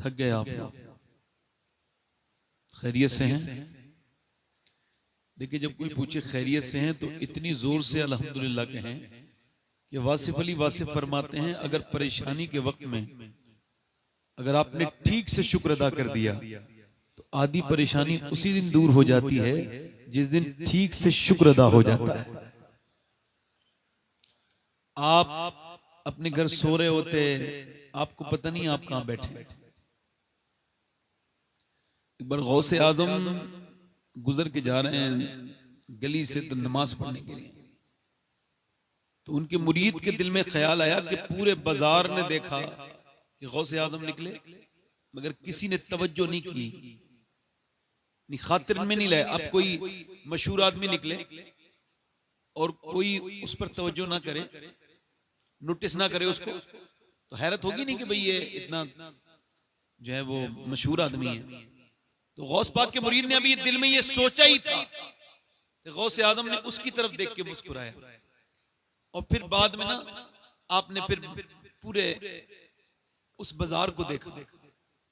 थक गए आप लोग? खैरियत से हैं? देखिए, जब कोई पूछे खैरियत से हैं तो इतनी जोर से अल्हम्दुलिल्लाह कहें कि वासिफ अली वासिफ फरमाते हैं, अगर परेशानी के वक्त में अगर आपने ठीक से शुक्र अदा कर दिया तो आधी परेशानी उसी दिन दूर हो जाती है जिस दिन ठीक से शुक्र अदा हो जाता है। आप अपने घर सो रहे होते, आपको पता नहीं आप कहां बैठे। एक बार गौसे आजम गुजर के जा रहे हैं गली से तो नमाज पढ़ने के लिए, तो उनके मुरीद के दिल में ख्याल आया कि पूरे बाजार ने देखा कि गौसे आजम निकले, मगर किसी ने तवज्जो नहीं की, खातिर में नहीं लाए। अब कोई मशहूर आदमी निकले और कोई उस पर तवज्जो ना करे, नोटिस ना करे उसको, तो हैरत होगी नहीं कि भाई ये इतना जो है वो मशहूर आदमी है। तो गौस पाक के मुरीद ने अभी दिल में ये सोचा ही था, तो गौसे आजम ने उसकी तरफ देख के मुस्कुराया। और फिर बाद में ना आपने फिर पूरे उस बाजार को देखा,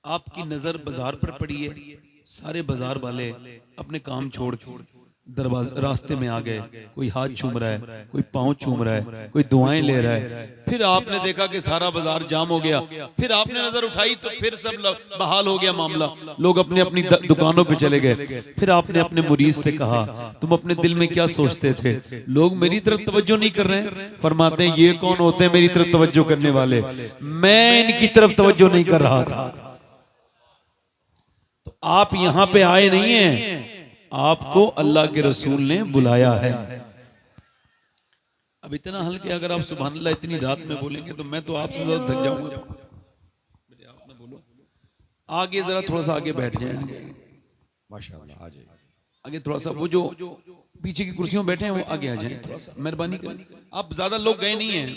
आपकी नजर बाजार पर पड़ी है, सारे बाजार वाले अपने काम छोड़ के दरवाजे रास्ते में आ गए, कोई हाथ चूम रहा है, कोई पांव चूम रहा है, कोई दुआएं ले रहा है। फिर आपने देखा कि सारा बाजार जाम हो गया, फिर आपने नजर उठाई तो फिर सब बहाल हो गया मामला, लोग अपनी अपनी दुकानों पे चले गए। फिर आपने अपने मुरीद से कहा, तुम अपने दिल में क्या सोचते थे? लोग मेरी तरफ तवज्जो नहीं कर रहे हैं। फरमाते हैं, ये कौन होते हैं मेरी तरफ तवज्जो करने वाले? मैं इनकी तरफ तवज्जो नहीं कर रहा था। तो आप यहां पे आए नहीं हैं, आपको अल्लाह के रसूल ने बुलाया है। अब इतना हल्के अगर आप सुभान अल्लाह इतनी रात में बोलेंगे तो मैं तो आपसे ज्यादा थक जाऊंगा। आप ना बोलो, आगे जरा थोड़ा सा आगे बैठ जाए, माशाअल्लाह, आ जाइए आगे थोड़ा सा। वो जो पीछे की कुर्सियों बैठे हैं वो आगे आ जाए थोड़ा सा, मेहरबानी करें। आप ज्यादा लोग गए नहीं हैं,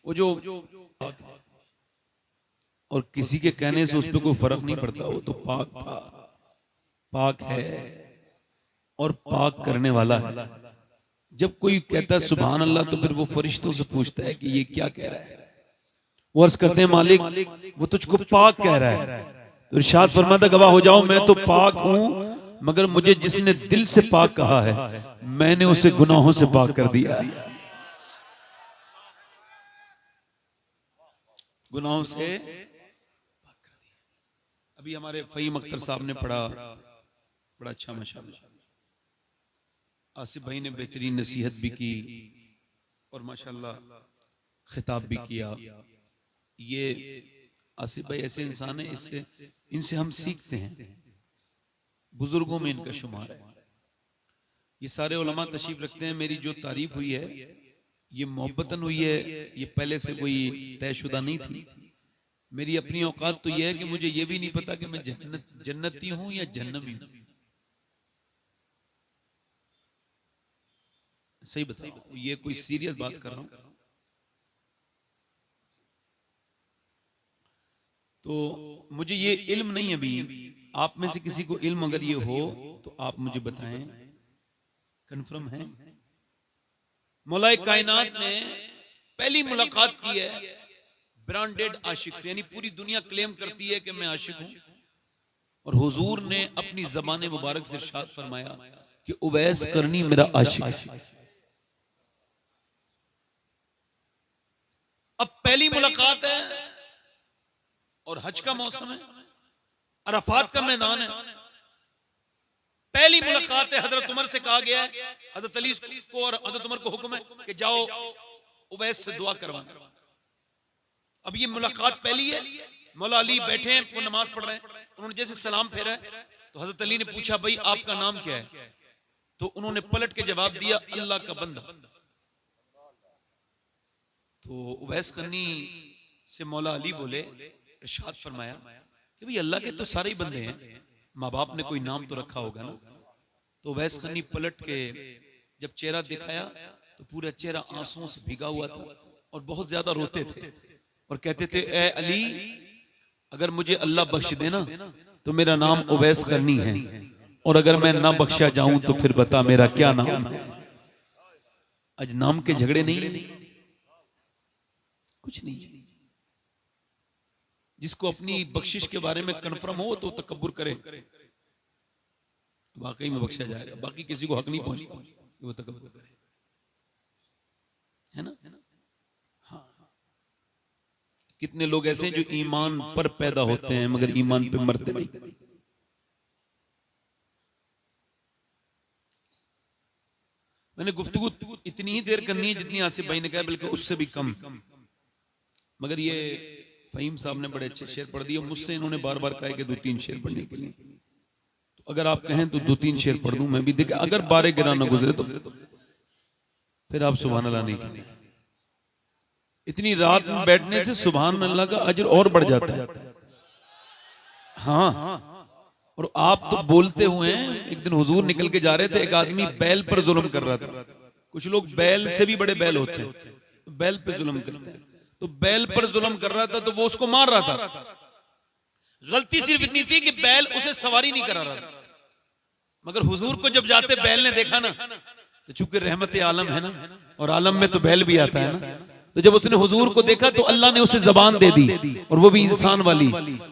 वो जो और किसी के कहने से उस पर कोई फर्क नहीं पड़ता, वो तो पाक था, पाक है और पाक करने वाला है। जब कोई कहता है सुभान अल्लाह तो फिर वो फरिश्तों से पूछता है कि ये क्या कह रहा है। वो अर्ज करते हैं, मालिक वो तुझको पाक कह रहा है। तो इरशाद फरमाता, गवाह हो जाओ मैं तो पाक हूं, मगर मुझे जिसने दिल से पाक कहा है मैंने उसे गुनाहों से पाक कर दिया है। गुनाहों से पाक कर दिया। अभी हमारे फहीम अख्तर साहब ने पढ़ा, बड़ा अच्छा माशाअल्लाह। आसिफ भाई ने बेहतरीन नसीहत भी की और माशाअल्लाह खिताब भी किया। ये आसिफ भाई ऐसे इंसान है, इससे इनसे हम सीखते हैं, बुजुर्गों में इनका शुमार है। ये सारे उलमा तशरीफ रखते हैं। मेरी जो तारीफ हुई है ये मोहब्बतन हुई है, ये पहले से कोई तयशुदा नहीं थी। मेरी अपनी औकात तो ये है कि मुझे ये भी नहीं पता कि मैं जन्नती हूं या जहन्नमी हूं। सही बताओ, ये कोई सीरियस बात कर रहा हूं। तो मुझे ये इल्म नहीं है। अभी आप में से किसी को इल्म अगर ये हो तो आप मुझे बताएं, कंफर्म है? मौलाए कायनात ने पहली मुलाकात की है ब्रांडेड आशिक से, यानी पूरी दुनिया क्लेम करती है कि मैं आशिक हूं, और हुजूर ने अपनी ज़बान मुबारक से इरशाद फरमाया कि उवैस करनी मेरा आशिक है। अब पहली मुलाकात है और हज का मौसम है, अरफात का मैदान है। पहली मुलाकात है, हजरत उमर से कहा गया है, हजरत अली को और हजरत उमर को हुक्म है कि जाओ उवैस से दुआ करवाना। अब ये मुलाकात पहली है, मौला अली बैठे हैं, वो नमाज पढ़ रहे हैं, उन्होंने जैसे सलाम फेरा है तो हजरत अली ने पूछा, भाई आपका नाम क्या है? तो उन्होंने पलट के जवाब दिया, अल्लाह का बंदा। तो उवैस करनी से मौला अली बोले, इरशाद फरमाया कि भाई अल्लाह के तो सारे ही बंदे हैं, माँ बाप ने कोई नाम तो रखा होगा ना। तो उवैस करनी पलट के जब चेहरा दिखाया तो पूरा चेहरा आंसुओं से भीगा हुआ था और बहुत ज्यादा रोते थे और कहते थे, ए अली अगर मुझे अल्लाह बख्श देना तो मेरा नाम उवैस करनी है, और अगर मैं ना बख्शा जाऊं तो फिर बता मेरा क्या नाम है। आज नाम के झगड़े नहीं, कुछ नहीं। जिसको अपनी बख्शिश के बारे में कन्फर्म हो तो तकब्बुर करे, वाकई में बख्शा जाएगा। बाकी किसी को हक नहीं पहुंचता कि वो तकब्बुर करे, है ना? हाँ, कितने लोग ऐसे हैं जो ईमान पर पैदा होते हैं मगर ईमान पे मरते नहीं। मैंने गुफ्तगू इतनी ही देर करनी है जितनी आसिफ भाई ने कहा, बल्कि उससे भी कम, मगर ये फहीम साहब ने बड़े अच्छे शेर पढ़ दिए। मुझसे इन्होंने बार बार कहा कि 2-3 शेर पढ़ने के लिए, तो अगर आप कहें तो 2-3 शेर पढ़ दूं मैं भी। देखिए अगर 12 गिरा न गुजरे तो फिर आप सुभान अल्लाह नहीं कहें। इतनी रात में बैठने से सुभान अल्लाह का अजर और बढ़ जाता है। हाँ, और आप तो बोलते हुए हैं। एक दिन हुजूर निकल के जा रहे थे, एक आदमी बैल पर जुल्म कर रहा था। कुछ लोग बैल से भी बड़े बैल होते हैं, तो बैल पे जुल्म करते हैं। तो बैल पर जुल्म कर रहा था तो वो उसको मार रहा था। गलती सिर्फ इतनी थी कि बैल उसे सवारी नहीं करा रहा था। मगर हुजूर को जब जाते बैल ने देखा ना, तो चूंकि रहमत आलम है ना, और आलम में तो बैल भी आता है ना, तो जब उसने हुजूर को देखा तो अल्लाह ने उसे जबान दे दी, और वो भी इंसान वाली।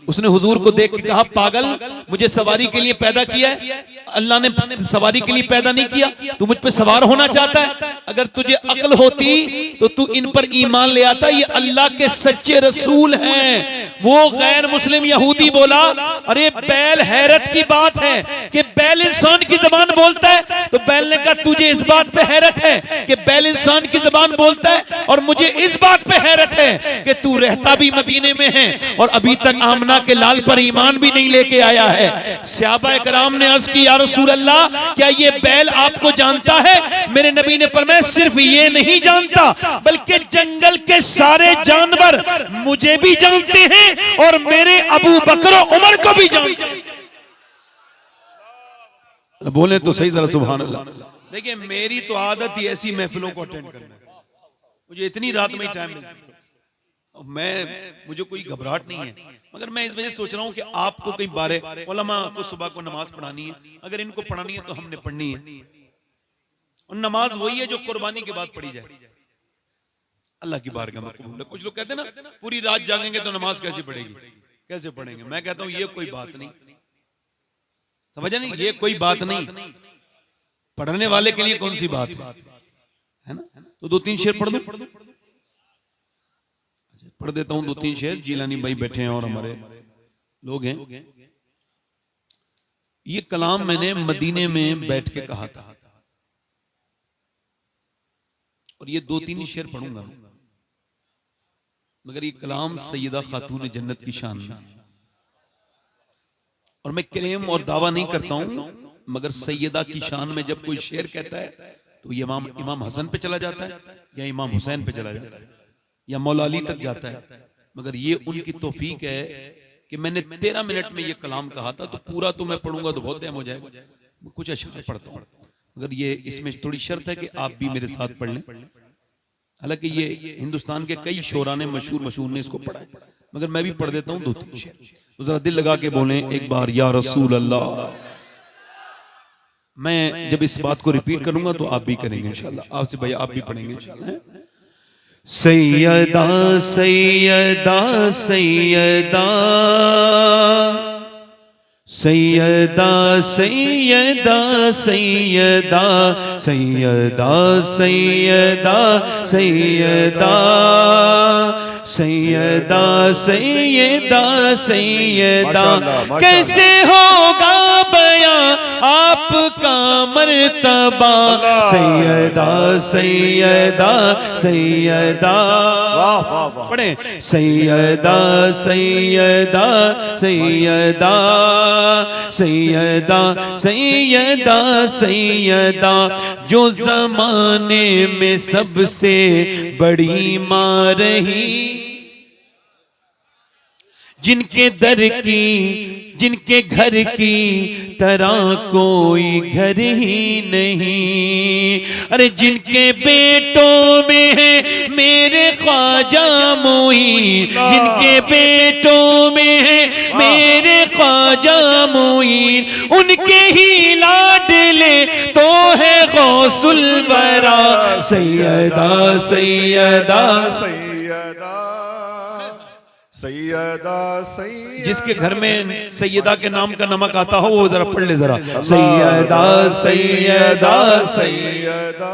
उसने हुजूर को देख के कहा, पागल, मुझे सवारी के लिए पैदा किया है, अल्लाह ने सवारी के लिए पैदा नहीं किया। तू मुझ पे सवार होना चाहता है? अगर तुझे अक्ल होती तो तू इन पर ईमान ले आता। ये अल्लाह के सच्चे रसूल हैं। वो गैर मुस्लिम यहूदी बोला, अरे बैल, हैरत की बात है कि बैल इंसान की जबान बोलता है। तो बैल ने कहा, तुझे इस बात पे हैरत है कि बैल इंसान की जबान बोलता है, और मुझे इस बात पे हैरत है कि तू रहता भी मदीने में है और अभी तक आमना के लाल पर ईमान भी नहीं लेके आया है। सहाबा कराम ने अर्ज की, या रसूल अल्लाह, क्या ये बैल आपको जानता है? मेरे नबी ने फरमाया, सिर्फ ये नहीं जानता, बल्कि जंगल के सारे जानवर मुझे भी जानते हैं और मेरे अबू बकर उमर को भी जानते हैं। बोले तो सही तरह सुभान अल्लाह। देखिए मेरी तो आदत ही ऐसी महफिलों को अटेंड करना है। मुझे इतनी रात में ही टाइम मिलता है, मुझे कोई घबराहट नहीं है। मगर मैं इस वजह से सोच रहा हूं कि आपको कई बारे उलमा को सुबह को नमाज पढ़ानी है, अगर इनको पढ़ानी है तो हमने पढ़नी है। और नमाज वही है जो कुर्बानी के बाद पढ़ी जाए, अल्लाह की बारगाह में कबूल है। कुछ लोग कहते हैं ना, पूरी रात जागेंगे तो नमाज कैसे पढ़ेगी, कैसे पढ़ेंगे? मैं कहता हूं ये कोई बात नहीं, समझे नहीं, ये कोई बात नहीं। पढ़ने वाले के लिए कौन सी बात है ना? तो 2-3 शेर पढ़ दो, पढ़ देता हूं 2-3 शेर। जीलानी भाई बैठे हैं और हमारे लोग हैं। ये कलाम मैंने मदीने में बैठ के कहा था, और ये 2-3 शेर पढ़ूंगा, मगर ये कलाम सैयदा खातून जन्नत की शान में। और मैं क्लेम और दावा नहीं करता हूं, मगर सैयदा की शान में जब कोई शेर कहता है तो ये इमाम हसन पे चला जाता है, या इमाम हुसैन पे चला जाता है, या मौला अली तक जाता है। मगर ये उनकी तौफीक है कि मैंने 13 मिनट में ये कलाम कहा था, तो पूरा तो मैं पढ़ूंगा तो बहुत टाइम हो जाएगा, कुछ अशआर पढ़ता हूं। मगर ये इसमें थोड़ी शर्त है कि आप भी मेरे साथ पढ़ लें। हालांकि ये हिंदुस्तान के कई शोरा ने मशहूर ने इसको पढ़ा है, मगर मैं भी पढ़ देता हूँ 2-3 शेर। तो जरा दिल लगा के बोलें एक बार, या रसूल अल्लाह। मैं जब इस बात को रिपीट करूंगा तो आप भी करेंगे इंशाल्लाह। आपसे भैया आप भी पढ़ेंगे इंशाल्लाह। सैयदा सैयदा सैयदा सैयदा सैयदा सैयदा सैयदा सैयदा सैयदा सैयदा सैयदा सैयदा। कैसे होगा बयां आपका मर्तबा, सैयदा सैयदा सैयदा। पढ़े, सैयदा सैयदा सैयदा सैयदा सैयदा सैयदा। जो जमाने में सबसे बड़ी मां रही, जिनके दर की जिनके घर की तरह कोई घर ही नहीं। अरे जिनके बेटों में है मेरे ख्वाजा मोईन, जिनके बेटों में है मेरे ख्वाजा मोईन, उनके ही लाडले तो है गौसुल वरा, सैयदा सैयदा सैयदा सैयदा सैयदा जिसके घर में सैयदा के नाम का नमक आता हो वो जरा पढ़ ले जरा। सैयदा सैयदा सैयदा। सैयदा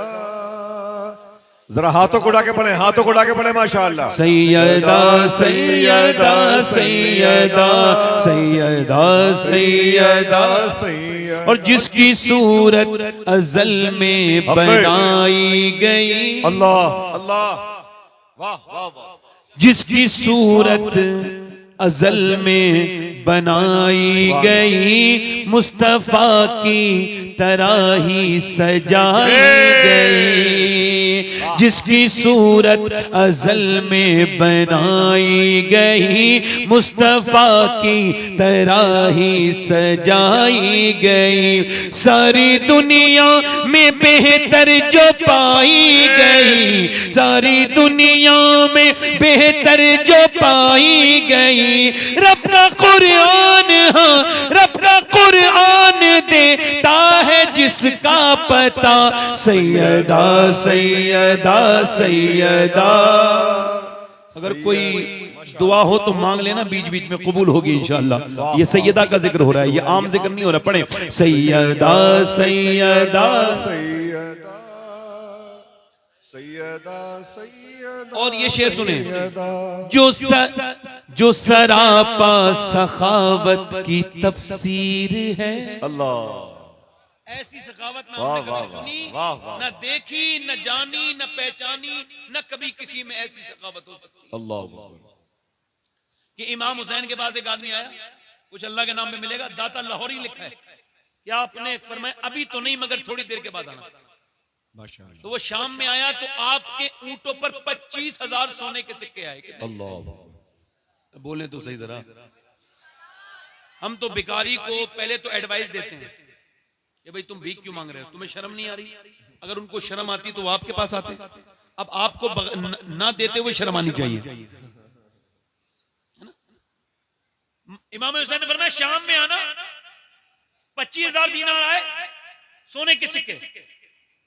जरा हाथों को उड़ा के पढ़े, हाथों को उड़ा के पढ़े माशाअल्लाह। सैयदा सैयदा सैयदा सैयदा सैयदा सैयदा। और जिसकी सूरत अज़ल में बनाई गई, अल्लाह अल्लाह, वाह वाह वाह। जिसकी सूरत अज़ल में बनाई गई, मुस्तफा की तरह ही सजाई गई। जिसकी सूरत अज़ल में बनाई गई, मुस्तफा की तरह ही सजाई गई। सारी दुनिया में बेहतर जो पाई गई, सारी दुनिया में बेहतर जो पाई गई, रब का कुरान, हाँ रब का कुरान देता है जिसका पता। सैयदा सैयदा सैयदा। अगर कोई दुआ हो तो मांग लेना, बीच बीच में कबूल होगी इंशाअल्लाह। ये सैयदा का जिक्र हो रहा है, ये आम जिक्र नहीं हो रहा। पढ़े सैयदा सैयदा सैयदा सैयदा सैयदा। और ये शेर सुने, जो सरापा सखावत की तफसीर है। अल्लाह, ऐसी सखावत ना वाह, हमने वाह, कभी सुनी, वाह, वाह। न देखी, न जानी, न पहचानी, न कभी किसी में ऐसी सखावत हो सकती अल्लाह। कि इमाम हुसैन के पास एक आदमी आया, कुछ अल्लाह के नाम पे मिलेगा, दाता लाहौरी लिखा है, क्या आपने फरमाया अभी तो नहीं मगर थोड़ी देर के बाद आना। माशाअल्लाह। तो वो शाम में आया तो आपके ऊंटों पर 25,000 सोने के सिक्के आए। कितने? अल्लाह। बोले तो सही जरा। हम तो भिखारी को पहले तो एडवाइस देते हैं कि भाई तुम भीख क्यों मांग रहे हो, तुम्हें शर्म नहीं आ रही? अगर उनको शर्म आती तो वो आपके पास आते। अब आपको ना देते हुए शर्म आनी चाहिए, है ना? इमाम हुसैन ने फरमाया शाम में आना, 25,000 दीनार आए सोने के सिक्के।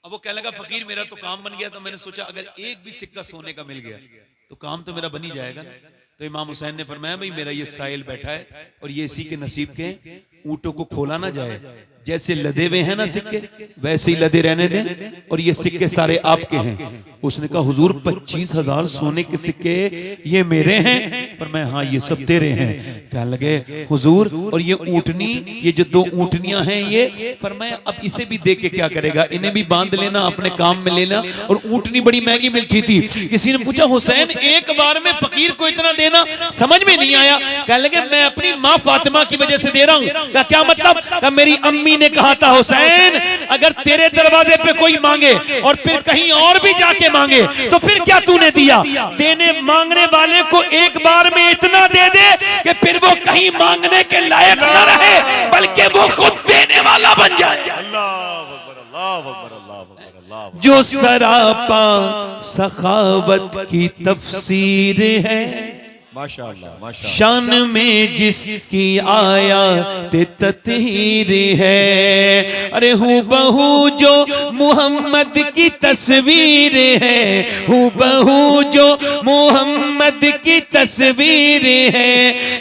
अब वो कहने लगा फकीर मेरा तो काम बन गया, तो मैंने सोचा अगर एक भी सिक्का सोने का मिल गया तो काम तो मेरा बन ही जाएगा ना। तो इमाम हुसैन ने फरमाया भाई मेरा ये साइल बैठा है और ये इसी के नसीब के ऊंटों को खोला ना जाए, जैसे लदे हुए हैं ना सिक्के वैसे ही लदे रहने दें, और ये सिक्के सारे आपके हैं। उसने कहा हुजूर 25,000 सोने के सिक्के ये मेरे हैं? पर मैं हाँ ये सब तेरे हैं। कहने लगे हुजूर और ये ऊँटनी, ये जो 2 ऊँटनियां हैं ये, फरमाया अब इसे भी दे के क्या करेगा, इन्हें भी बांध लेना अपने काम में लेना। और ऊँटनी बड़ी महंगी मिलती थी। किसी ने पूछा हुसैन एक बार में फकीर को इतना देना समझ में नहीं आया। कहने लगे मैं अपनी माँ फातिमा की वजह से दे रहा हूँ। क्या मतलब? मेरी अम्मी ने कहा था हुसैन अगर तेरे दरवाजे पे कोई मांगे और फिर कहीं और भी जाके मांगे तो फिर क्या तूने दिया? देने मांगने वाले को एक बार में इतना दे दे कि फिर वो कहीं मांगने के लायक न रहे बल्कि वो खुद देने वाला बन जाए। अल्लाह अकबर, अल्लाह अकबर, अल्लाह अकबर, अल्लाह। जो सरापा सखावत की तफसीर है, माशाअल्लाह माशाअल्लाह। शान में जिसकी आया ततहीर है। अरे हूबहू जो मोहम्मद की तस्वीर है, हूबहू जो मोहम्मद की तस्वीर है,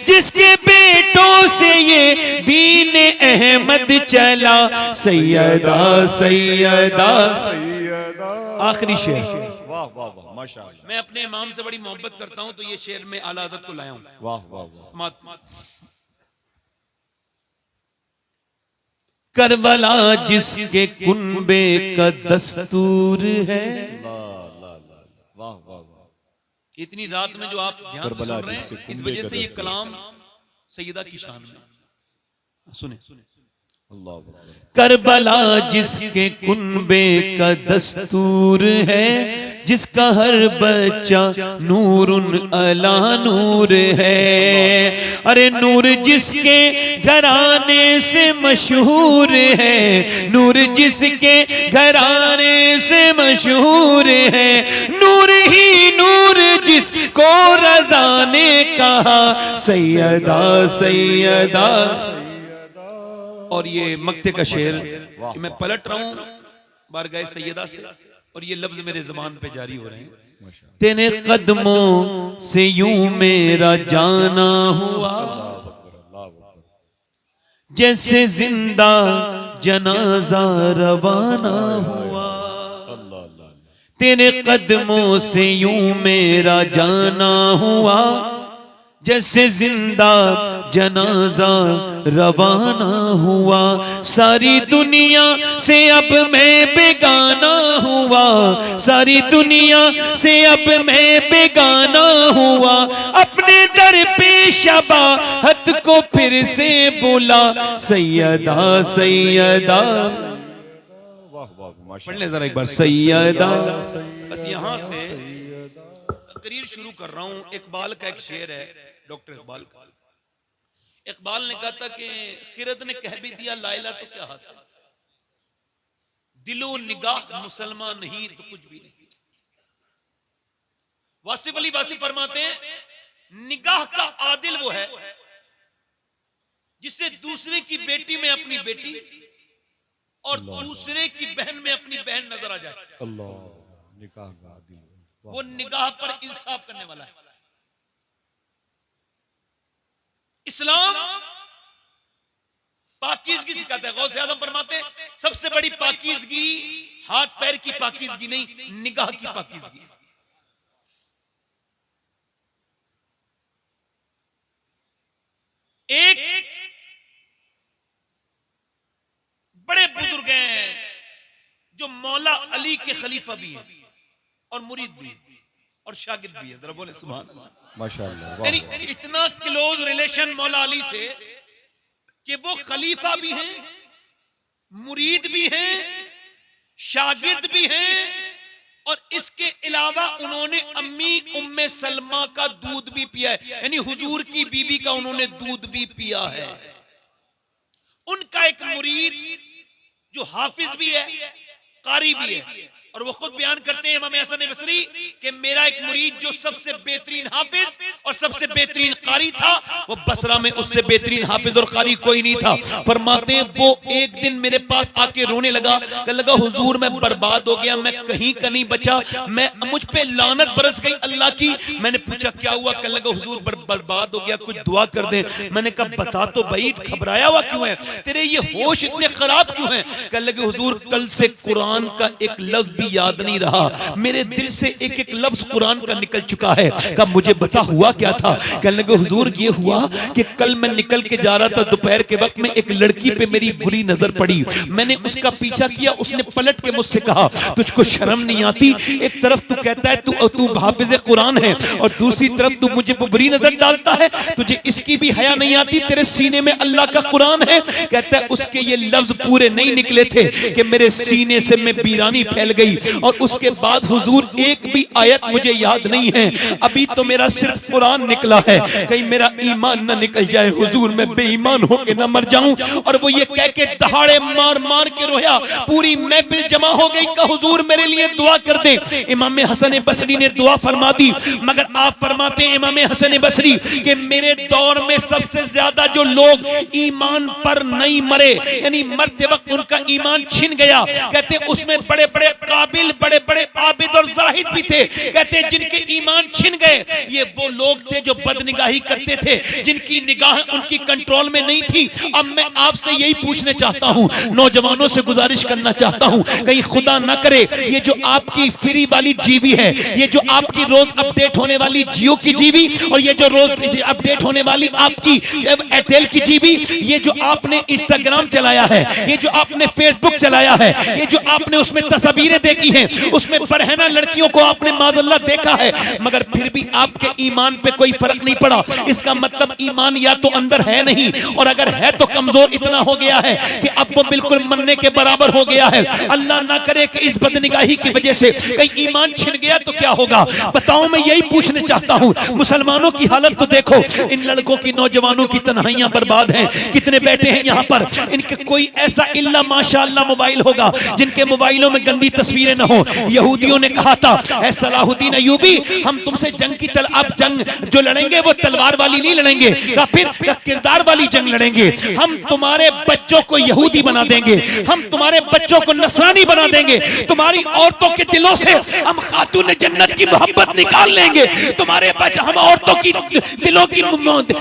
जिसके बेटों से ये दीन अहमद चला। सैयदा सैयदा सैयदा। आखिरी शेर। वाह वाह वाह माशाअल्लाह। मैं अपने इमाम से बड़ी मोहब्बत करता हूं तो ये शेर में आला हज़रत को लाया हूं। वाह वाह वाह। करबला जिसके कुनबे का दस्तूर है। वाह वाह वाह। इतनी रात में जो आप ध्यान से सुन रहे हैं इस वजह से ये कलाम सैयदा की शान में सुने। करबला जिसके कुनबे का दस्तूर है, जिसका हर बच्चा नूरुन अला नूर है। अरे नूर जिसके घराने से मशहूर है, नूर जिसके घराने से मशहूर है, नूर ही नूर जिसको रज़ा ने कहा। सैयदा सैयदा। और ये मक्ते का शेर मैं पलट रहा हूं बारगाह सैयदा से और ये लफ्ज मेरे ज़बान पे जारी हो रहे हैं। तेरे कदमों से यूं मेरा जाना हुआ, जैसे जिंदा जनाजा रवाना हुआ। तेरे कदमों से यूं मेरा जाना हुआ, जैसे जिंदा जनाजा रवाना हुआ। सारी दुनिया से अब मैं बेगाना हुआ, सारी दुनिया से अब मैं बेगाना हुआ। अपने दर पे शबाहत को फिर से बुला, सैयदा सैयदा। पढ़ ले जरा एक बार, सैयदा। बस यहां से तकरीर शुरू कर रहा हूं। इकबाल का एक शेर है, डॉक्टर इकबाल का। इकबाल ने कहा था कि खिरद ने कह भी दिया लाइला तो क्या हासिल, दिलो निगाह मुसलमान नहीं तो कुछ भी नहीं। वासिफ अली वासिफ फरमाते हैं, निगाह का आदिल वो है जिससे दूसरे की बेटी में अपनी बेटी और दूसरे की बहन में अपनी बहन नजर आ जाए। अल्लाह, निगाह का आदिल, वो निगाह पर इंसाफ करने वाला है। इस्लाम पाकीज़गी सिखाता है। गौसे आज़म फरमाते हैं, सबसे बड़ी पाकीज़गी हाथ पैर की पाकीज़गी नहीं, निगाह की पाकीज़गी। एक बड़े बुजुर्ग हैं जो मौला अली के खलीफा भी हैं और मुरीद भी हैं और शागिर्द भी है। जरा बोले सुभान अल्लाह, माशाअल्लाह। यानी इतना क्लोज रिलेशन मौला अली से कि वो खलीफा भी हैं, मुरीद भी हैं, शागिर्द भी हैं, और इसके अलावा उन्होंने अम्मी उम्मे सलमा का दूध भी पिया है, यानी हुजूर की बीबी का उन्होंने दूध भी पिया है। उनका एक मुरीद जो हाफिज भी है, कारी भी है, और वो खुद बयान करते हैं इमाम हसन बसरी कि मेरा एक मुरीद जो सबसे बेहतरीन हाफिज और सबसे बेहतरीन कारी था, वो बसरा में उससे बेहतरीन हाफिज और कारी कोई नहीं था। फरमाते हैं वो एक दिन मेरे पास आके रोने लगा, कहने लगा हुजूर मैं बर्बाद हो गया, मैं कहीं का नहीं बचा, मैं मुझ पे लानत बरस गई अल्लाह की। मैंने पूछा क्या हुआ? कहने लगा हुजूर बर्बाद हो गया, कुछ दुआ कर दे। मैंने कहा बता तो भाई, घबराया हुआ क्यों है, तेरे ये होश इतने खराब क्यों हैं? कहने लगे हुजूर कल से कुरान का एक लफ्ज भी याद नहीं रहा, मेरे दिल से एक एक लफ्ज कुरान का निकल चुका है। कहा मुझे बता हुआ क्या था? कहने लगे हुजूर ये हुआ कि कल मैं निकल के जा रहा था दोपहर के वक्त में, एक लड़की पे मेरी बुरी नजर पड़ी, मैंने उसका पीछा किया, उसने पलट के मुझसे कहा तुझको शर्म नहीं आती? एक तरफ तू कहता है तू हाफिज कुरान है और दूसरी तरफ तू मुझे बुरी नजर डालता है, तुझे इसकी भी हया नहीं आती? तेरे सीने में अल्लाह का कुरान है। कहता है उसके ये लफ्ज पूरे नहीं निकले थे कि मेरे सीने से में बीरानी फैल गई, और उसके बाद हुजूर एक भी आयत मुझे याद नहीं है, अभी तो मेरा सिर्फ कुरान निकला है, कहीं मेरा ईमान न निकल जाए हुजूर, मैं बेईमान होके न मर जाऊं। और वो ये कह के दहाड़े मार मार के रोया, पूरी महफिल जमा हो गई, कहा हुजूर मेरे लिए दुआ कर दे। इमाम हसन बसरी ने दुआ फरमा दी, मगर आप फरमाते हैं इमाम हसन बसरी कि मेरे दौर में सबसे ज्यादा जो लोग ईमान पर नहीं मरे, यानी मरते वक्त उनका ईमान छिन गया, कहते उसमें बड़े बड़े काबिल, बड़े बड़े आबिद और जाहिद भी थे, कहते जिनके ईमान छिन गए ये वो लोग थे जो बदनिगाही करते थे, जिनकी निगाह उनकी कंट्रोल में नहीं थी। अब मैं आपसे यही पूछने चाहता हूं, नौजवानों से गुजारिश करना चाहता हूं, कहीं खुदा ना करे ये जो आपकी फ्री वाली जीबी है, ये जो आपकी रोज अपडेट होने वाली जियो की जीबी, और ये जो रोज अपडेट होने वाली आपकी एयरटेल की जीबी, ये जो आपने इंस्टाग्राम चलाया है, ये जो आपने फेसबुक चलाया है, ये जो आपने उसमें तस्वीरें देखी हैं, उसमें बरहना लड़कियों को आपने माज़अल्लाह देखा है, मगर फिर भी आपके ईमान पे कोई फर्क नहीं पड़ा। इसका मतलब ईमान या तो अंदर है नहीं, और अगर है तो कमजोर इतना हो गया है कि अब वो बिल्कुल मरने के बराबर हो गया है। अल्लाह ना करे कि इस बदनिगाही की वजह से कहीं ईमान छिन गया तो क्या होगा? बताओ, मैं यही पूछने चाहता हूँ। मुसलमानों की हालत तो देखो, इन लड़कों की, नौजवानों की तन्हाइयां बर्बाद हैं। कितने बैठे हैं यहाँ पर, इनके कोई ऐसा इल्ला माशाअल्लाह मोबाइल होगा जिनके मोबाइलों में गंदी तस्वीर तस्वीरें न हो। यहूदियों ने कहा था, ऐ सलाहुद्दीन अय्यूबी, हम तुमसे जंग की आप जंग जो लड़ेंगे वो तलवार वाली नहीं लड़ेंगे, या फिर किरदार वाली जंग लड़ेंगे। हम तुम्हारे बच्चों को यहूदी बना देंगे, हम तुम्हारे बच्चों को नसरानी बना देंगे, तुम्हारी औरतों के दिलों से हम खातून जन्नत की मोहब्बत निकाल लेंगे, तुम्हारे हम औरतों की दिलों की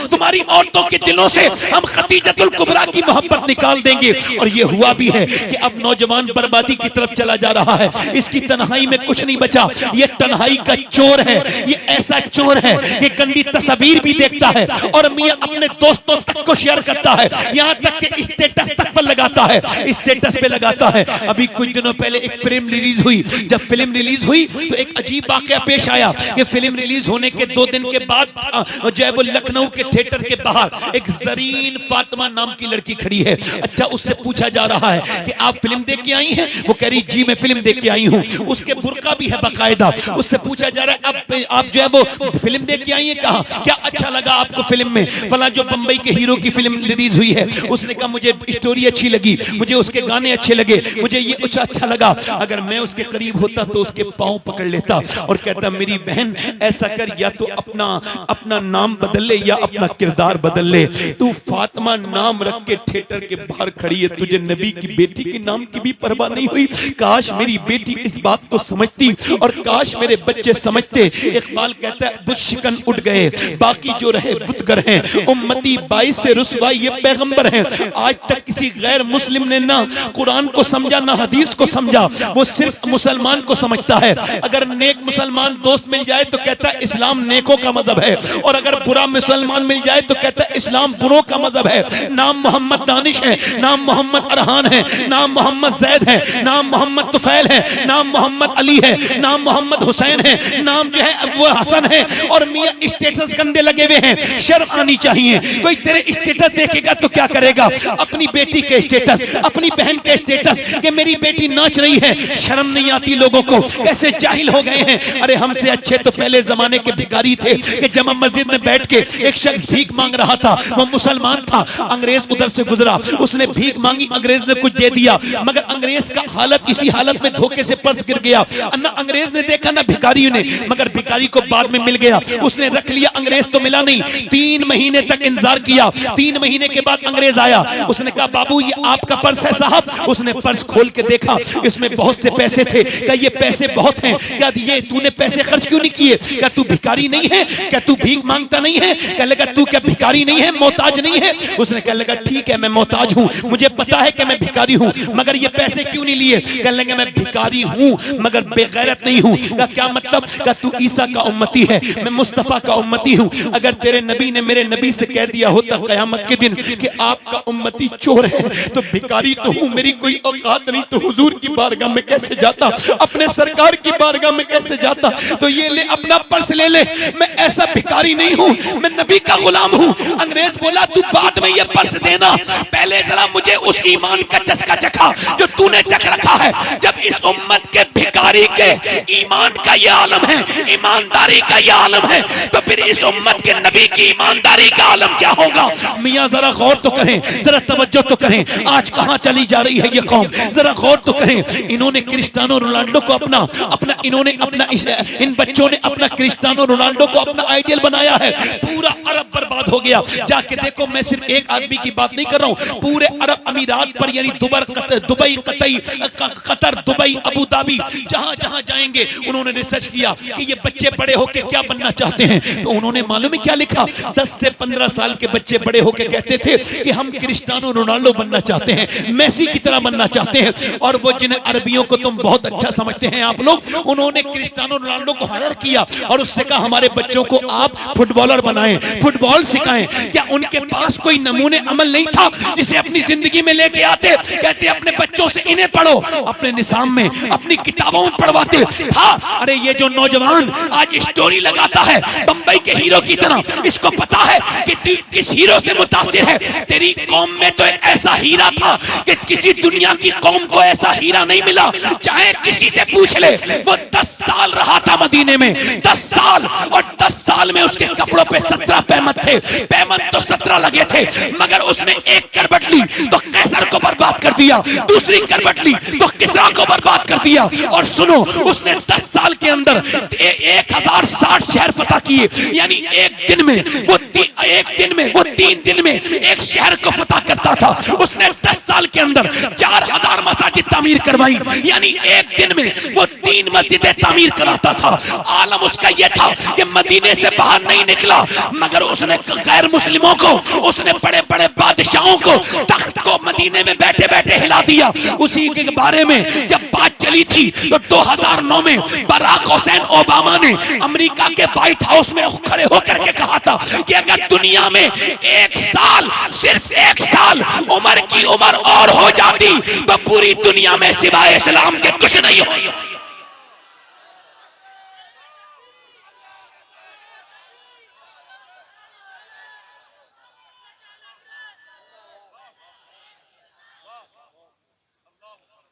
तुम्हारी औरतों के दिलों से हम खदीजतुल कुबरा की मोहब्बत निकाल देंगे। और ये हुआ भी है कि अब नौजवान बर्बादी की तरफ चला जा रहा है। इसकी तन्हाई में कुछ नहीं बचा। ये तन्हाई का चोर है, ये ऐसा चोर है, ये गंदी तस्वीर भी देखता है और मियां अपने दोस्तों तक को शेयर करता है, यहां तक कि स्टेटस तक पर लगाता है, स्टेटस पे लगाता है। अभी कुछ दिनों पहले एक फिल्म रिलीज हुई। जब फिल्म रिलीज हुई तो एक अजीब वाकया पेश आया कि फिल्म रिलीज होने के 2 दिन के बाद जो है वो लखनऊ के थिएटर के बाहर एक जरीन फातिमा नाम की लड़की खड़ी है। अच्छा, उससे पूछा जा रहा है कि आप फिल्म देख के आई हैं? वो कह रही जी मैं फिल्म देख के आई हूं। उसके बुर्का भी है बाकायदा। उससे पूछा जा रहा है अब आप जो है वो फिल्म देख के आई हैं, कहा क्या अच्छा लगा आपको फिल्म में? फला जो बंबई के हीरो की फिल्म रिलीज हुई है, उसने कहा मुझे स्टोरी अच्छी लगी, मुझे उसके गाने अच्छे लगे, मुझे ये कुछ अच्छा लगा। अगर मैं उसके करीब होता तो उसके पांव पकड़ लेता और कहता मेरी बहन ऐसा कर, या तो अपना नाम बदल ले या अपना किरदार बदल ले। तू फातिमा नाम रख के थिएटर के बाहर खड़ी है, तुझे नबी की बेटी के नाम की भी परवाह नहीं हुई। काश मेरी बेटी इस बात को समझती और काश मेरे बच्चे समझते। इकबाल कहता है बुत शिकन उठ गए, बाकी जो रहे बुतगर हैं, उम्मती 22 से रुसवाई ये पैगंबर हैं। आज तक किसी गैर मुस्लिम ने ना कुरान को समझा ना हदीस को समझा, वो सिर्फ मुसलमान को समझता है। अगर नेक मुसलमान दोस्त मिल जाए तो कहता है इस्लाम नेकों का मजहब है, और अगर बुरा मुसलमान मिल जाए तो कहता है इस्लाम बुरों का मजहब है। नाम मोहम्मद दानिश है, नाम मोहम्मद अरहान है, नाम मोहम्मद जैद है, नाम मोहम्मद तुफैल है, नाम मोहम्मद अली है, नाम मोहम्मद हुसैन है, नाम जो है वो हसन है, और मियां स्टेटस गंदे लगे हुए हैं। शर्म आनी चाहिए। कोई तेरे स्टेटस देखेगा तो क्या करेगा? अपनी बेटी के स्टेटस, अपनी बहन के स्टेटस कि मेरी बेटी नाच रही है। शर्म नहीं आती लोगों को? कैसे जाहिल हो गए हैं। अरे हमसे अच्छे तो पहले जमाने के भिखारी थे कि जमा मस्जिद में बैठ के एक शख्स भीख मांग रहा था, वो मुसलमान था, अंग्रेज उधर से गुजरा, उसने भीख मांगी, अंग्रेज ने कुछ दे दिया, मगर अंग्रेज का हालत इसी हालत में धोखे से पर्स गिर गया। ना अंग्रेज ने देखा ना भिखारी ने, मगर भिखारी को बाद में मिल गया, उसने रख लिया, अंग्रेज तो मिला नहीं। 3 महीने तक इंतजार किया। 3 महीने के बाद अंग्रेज आया, उसने कहा बाबू ये आपका पर्स है साहब। उसने पर्स खोल के देखा, इसमें बहुत से पैसे थे। क्या ये पैसे बहुत हैं? क्या ये तूने पैसे खर्च क्यों नहीं किए? क्या तू भिखारी नहीं है? क्या तू भीख मांगता नहीं है? कह लगा तू क्या भिखारी नहीं है, मोहताज नहीं है? उसने कह लगा ठीक है मैं मोहताज हूँ, मुझे पता है कि मैं भिखारी हूँ, मगर ये पैसे क्यों नहीं लिए? कह लगा मैं भिखारी हूँ मगर बेगैरत नहीं हूँ। क्या मतलब? क्या तू ईसा का उम्मती है, मैं मुस्तफा का उम्मती हूँ। अगर तेरे नबी ने मेरे नबी से कह दिया होता क़यामत के दिन कि आपका उम्मती चोर है, तो भिखारी तो हूँ, मेरी कोई औकात नहीं, तो हुजूर की बारगाह में कैसे जाता, अपने सरकार की बारगाह में कैसे जाता? तो ये ले अपना पर्स ले ले, मैं ऐसा भिखारी नहीं हूँ, मैं नबी का गुलाम हूँ। अंग्रेज बोला तू बाद में ये पर्स देना, पहले जरा मुझे उस ईमान का चस्का चखा जो तूने चख रखा है। जब इस उम्मत के भिखारी के ईमान का ये आलम है, ईमानदारी का ये आलम है, तो फिर इस उम्मत के नबी की ईमानदारी का आलम क्या होगा? मियां जरा गौर तो करें, जरा तवज्जो तो करें, आज कहां चली जा रही है ये कौम, जरा गौर तो करें। इन्होंने क्रिस्टियानो रोनाल्डो को अपना इन बच्चों ने अपना क्रिस्टियानो रोनाल्डो को अपना आइडियल बनाया है। पूरा अरब बर्बाद हो गया। जाके देखो, मैं सिर्फ एक आदमी की बात नहीं कर रहा हूं, पूरे अरब अमीरात पर, यानी Dubai, Qatar, Dubai, Abu Dhabi, जहां जहां जाएंगे उन्होंने रिसर्च किया कि ये बच्चे बड़े होके क्या बनना चाहते हैं। तो उन्होंने मालूम है क्या लिखा? 10 से 15 साल के बच्चे बड़े होके कहते थे कि हम क्रिस्टियानो रोनाल्डो बनना चाहते हैं, मेसी की तरह बनना चाहते हैं। और वो जिन अरबियों को तुम बहुत अच्छा समझते हैं आप लोग, उन्होंने क्रिस्टियानो रोनाल्डो को हायर किया और उससे कहा हमारे बच्चों को आप फुटबॉलर बनाएं, फुटबॉल सिखाएं। क्या उनके पास कोई नमूने अमल नहीं था जिसे अपनी जिंदगी में लेके आते? कहते अपने बच्चों से इन्हें पढ़ो, अपने निसाब में, अपनी किताबों में पढ़वाते था। अरे ये जो नौजवान आज स्टोरी लगाता है बंबई के हीरो की तरह, इसको पता है कि किस हीरो से मुतासिर है। तेरी कौम में तो एक ऐसा हीरा था कि किसी दुनिया की कौम को ऐसा हीरा नहीं मिला। चाहे किसी से पूछ ले, वो 10 साल रहा था मदीने में, 10 साल, और 10 साल में उसके कपड़ों पे 17 पैमत थे। पैमत तो 17 लगे थे, मगर उसने एक करवट ली तो कैसर को बर्बाद कर दिया, दूसरी करवट ली तो किसरा को बर्बाद बर्बाद कर दिया। और सुनो, उसने 10 साल के अंदर 1060 शहर फतह किए, यानी एक दिन में वो 3 दिन में एक शहर को फतह करता था। उसने 10 साल के अंदर 4000 मसाजिद तामीर करवाई, यानी एक दिन में वो 3 मस्जिदें तामीर कराता था। आलम उसका यह था कि मदीने से बाहर नहीं निकला, मगर उसने गैर मुस्लिमों को, उसने बड़े बड़े बादशाहों को तख्त को मदीने में बैठे बैठे हिला दिया। उसी के बारे में जब बात चली थी तो 2009 में बराक हुसैन ओबामा ने अमेरिका के व्हाइट हाउस में खड़े होकर के कहा था कि अगर दुनिया में एक साल, सिर्फ एक साल उमर की उम्र और हो जाती तो पूरी दुनिया में सिवाय इस्लाम के कुछ नहीं हो।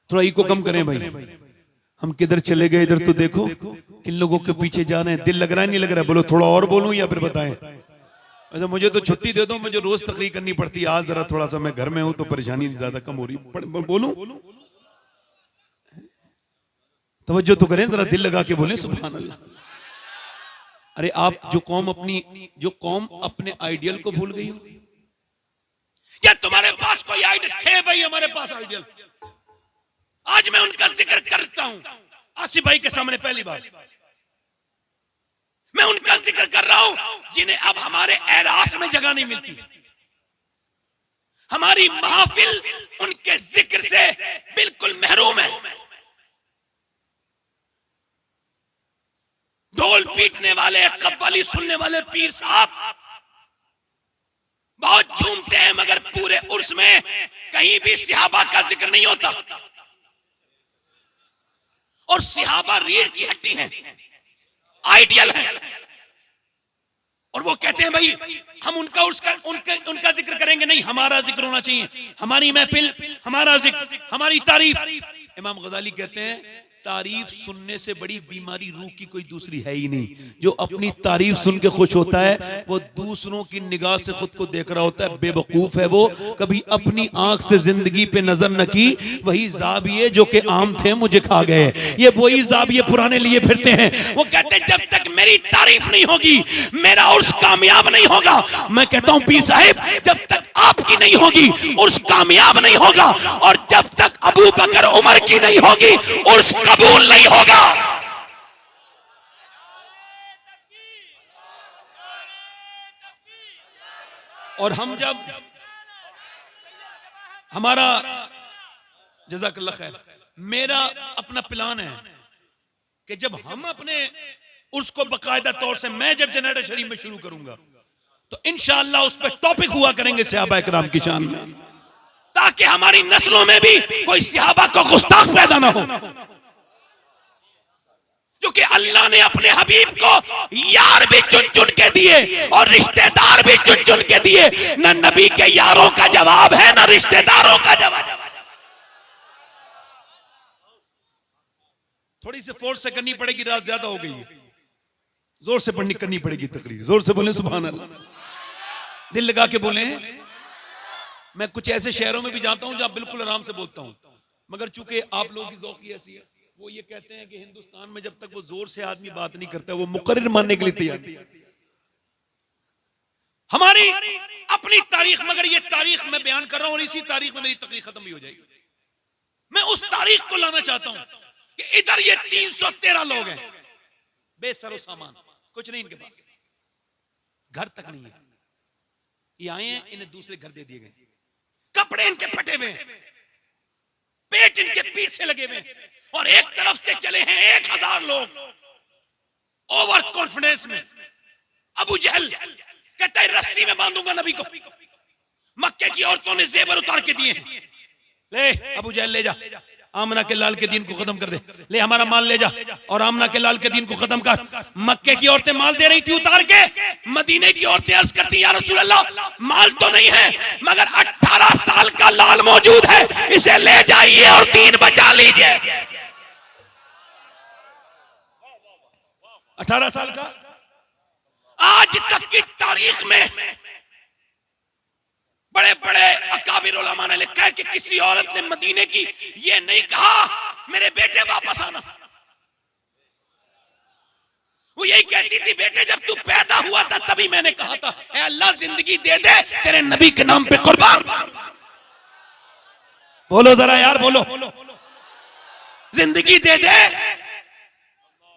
थोड़ा इको कम करें भाई, हम किधर चले गए, इधर तो देखो किन लोगों के पीछे जा रहे हैं। दिल लग रहा है नहीं लग रहा है? बोलो थोड़ा और बोलूं या फिर बताएं? अच्छा मुझे तो छुट्टी दे दो, मुझे रोज तकरीर करनी पड़ती है। आज जरा थोड़ा सा मैं घर में हूं तो परेशानी ज्यादा कम हो रही। बोलूं? तवज्जो तो करें जरा, दिल लगा के बोले सुभान अल्लाह। अरे आप जो कौम अपने आइडियल को भूल गई हो, क्या तुम्हारे पास कोई आइडियल थे? भाई हमारे पास आइडियल, आज मैं उनका जिक्र करता हूं आसिफ भाई के सामने। पहली बार मैं उनका जिक्र कर रहा हूं जिन्हें अब हमारे एरास में जगह नहीं मिलती। हमारी महफिल उनके जिक्र से बिल्कुल महरूम है। ढोल पीटने वाले, कव्वाली सुनने वाले पीर साहब बहुत झूमते हैं, मगर पूरे उर्स में कहीं भी सहाबा का जिक्र नहीं होता। और सहाबा रीढ़ की हड्डी हैं, आइडियल हैं, और वो कहते हैं भाई हम उनका जिक्र करेंगे नहीं, हमारा जिक्र होना चाहिए, हमारी महफिल, हमारा जिक्र, हमारी तारीफ। इमाम गजाली कहते हैं तारीफ सुनने से बड़ी बीमारी रूह की कोई दूसरी है ही नहीं। जो अपनी तारीफ सुन के खुश होता है वो दूसरों की निगाह से खुद को देख रहा होता है। बेवकूफ है वो, कभी अपनी आंख से जिंदगी पे नजर न की। वही जाबिये जो के आम थे मुझे खा गए, ये वही जाबिये पुराने लिए फिरते हैं। वो कहते हैं जब तक मेरी तारीफ नहीं होगी मेरा उर्स कामयाब नहीं होगा। मैं कहता हूं पीर साहिब जब तक आपकी नहीं होगी उर्स कामयाब नहीं होगा, और जब तक अबू बकर उमर की नहीं होगी उर्स कबूल नहीं होगा। और हम जब हमारा जज़ाकल्लाह खैर, मेरा अपना प्लान है कि जब हम अपने उसको बकायदा तौर से, मैं जब जनरेटर शरीफ में शुरू करूंगा तो इंशाअल्लाह उस पर टॉपिक हुआ करेंगे सहाबा इकराम की शान में, ताकि हमारी नस्लों में भी कोई सहाबा को गुस्ताख पैदा ना हो। क्योंकि अल्लाह ने अपने हबीब को यार भी चुन चुन के दिए और रिश्तेदार भी चुन चुन के दिए। न नबी के यारों का जवाब है न रिश्तेदारों का जवाब। थोड़ी सी फोर्स से करनी पड़ेगी, रात ज्यादा हो गई है, जोर से करनी पड़ेगी तकरीर। जोर से बोले सुभान अल्लाह, दिल लगा के बोले। मैं कुछ ऐसे शहरों में भी जाता हूं जहां बिल्कुल आराम से बोलता हूं, मगर चूंकि आप लोगों की ज़ौक़ ऐसी है, वो ये कहते हैं कि हिंदुस्तान में जब तक वो जोर से आदमी बात नहीं करता वो मुकर्रिर मानने के लिए तैयार नहीं। हमारी अपनी तारीख, मगर ये तारीख मैं बयान कर रहा हूं और इसी तारीख में मेरी तकरीर खत्म भी हो जाएगी। मैं उस तारीख को लाना चाहता हूं कि इधर ये 313 लोग हैं बेसरो सामान, कुछ नहीं इनके पास, घर तक नहीं है। ये आए हैं, इन्हें दूसरे घर दे दिए गए, कपड़े इनके फटे हुए हैं, पेट इनके पीठ से लगे हुए हैं, और एक तरफ से चले हैं 1000 लोग ओवर कॉन्फिडेंस में। अबू जहल कहता है रस्सी में बांधूंगा नबी को। मक्के की औरतों ने जेवर उतार के दिए हैं, ले अबू जहल ले जा, आमना के लाल के दीन को खत्म कर दे, ले हमारा माल ले जा और आमना के लाल के दीन को खत्म कर। मक्के की औरतें माल दे रही थी उतार के, मदीने की औरतें अर्ज करती या रसूल अल्लाह माल तो नहीं है मगर 18 साल का लाल मौजूद है, इसे ले जाइए और दीन बचा लीजिए। 18 साल का। आज तक की तारीख में बड़े बड़े अकाबिर उलमा ने लिखा है कि किसी औरत ने मदीने की ये नहीं कहा मेरे बेटे वापस आना। वो यही कहती थी, बेटे जब तू पैदा हुआ था तभी मैंने कहा था, ऐ अल्लाह जिंदगी दे दे तेरे नबी के नाम पे कुर्बान। बोलो जरा यार, बोलो, जिंदगी दे दे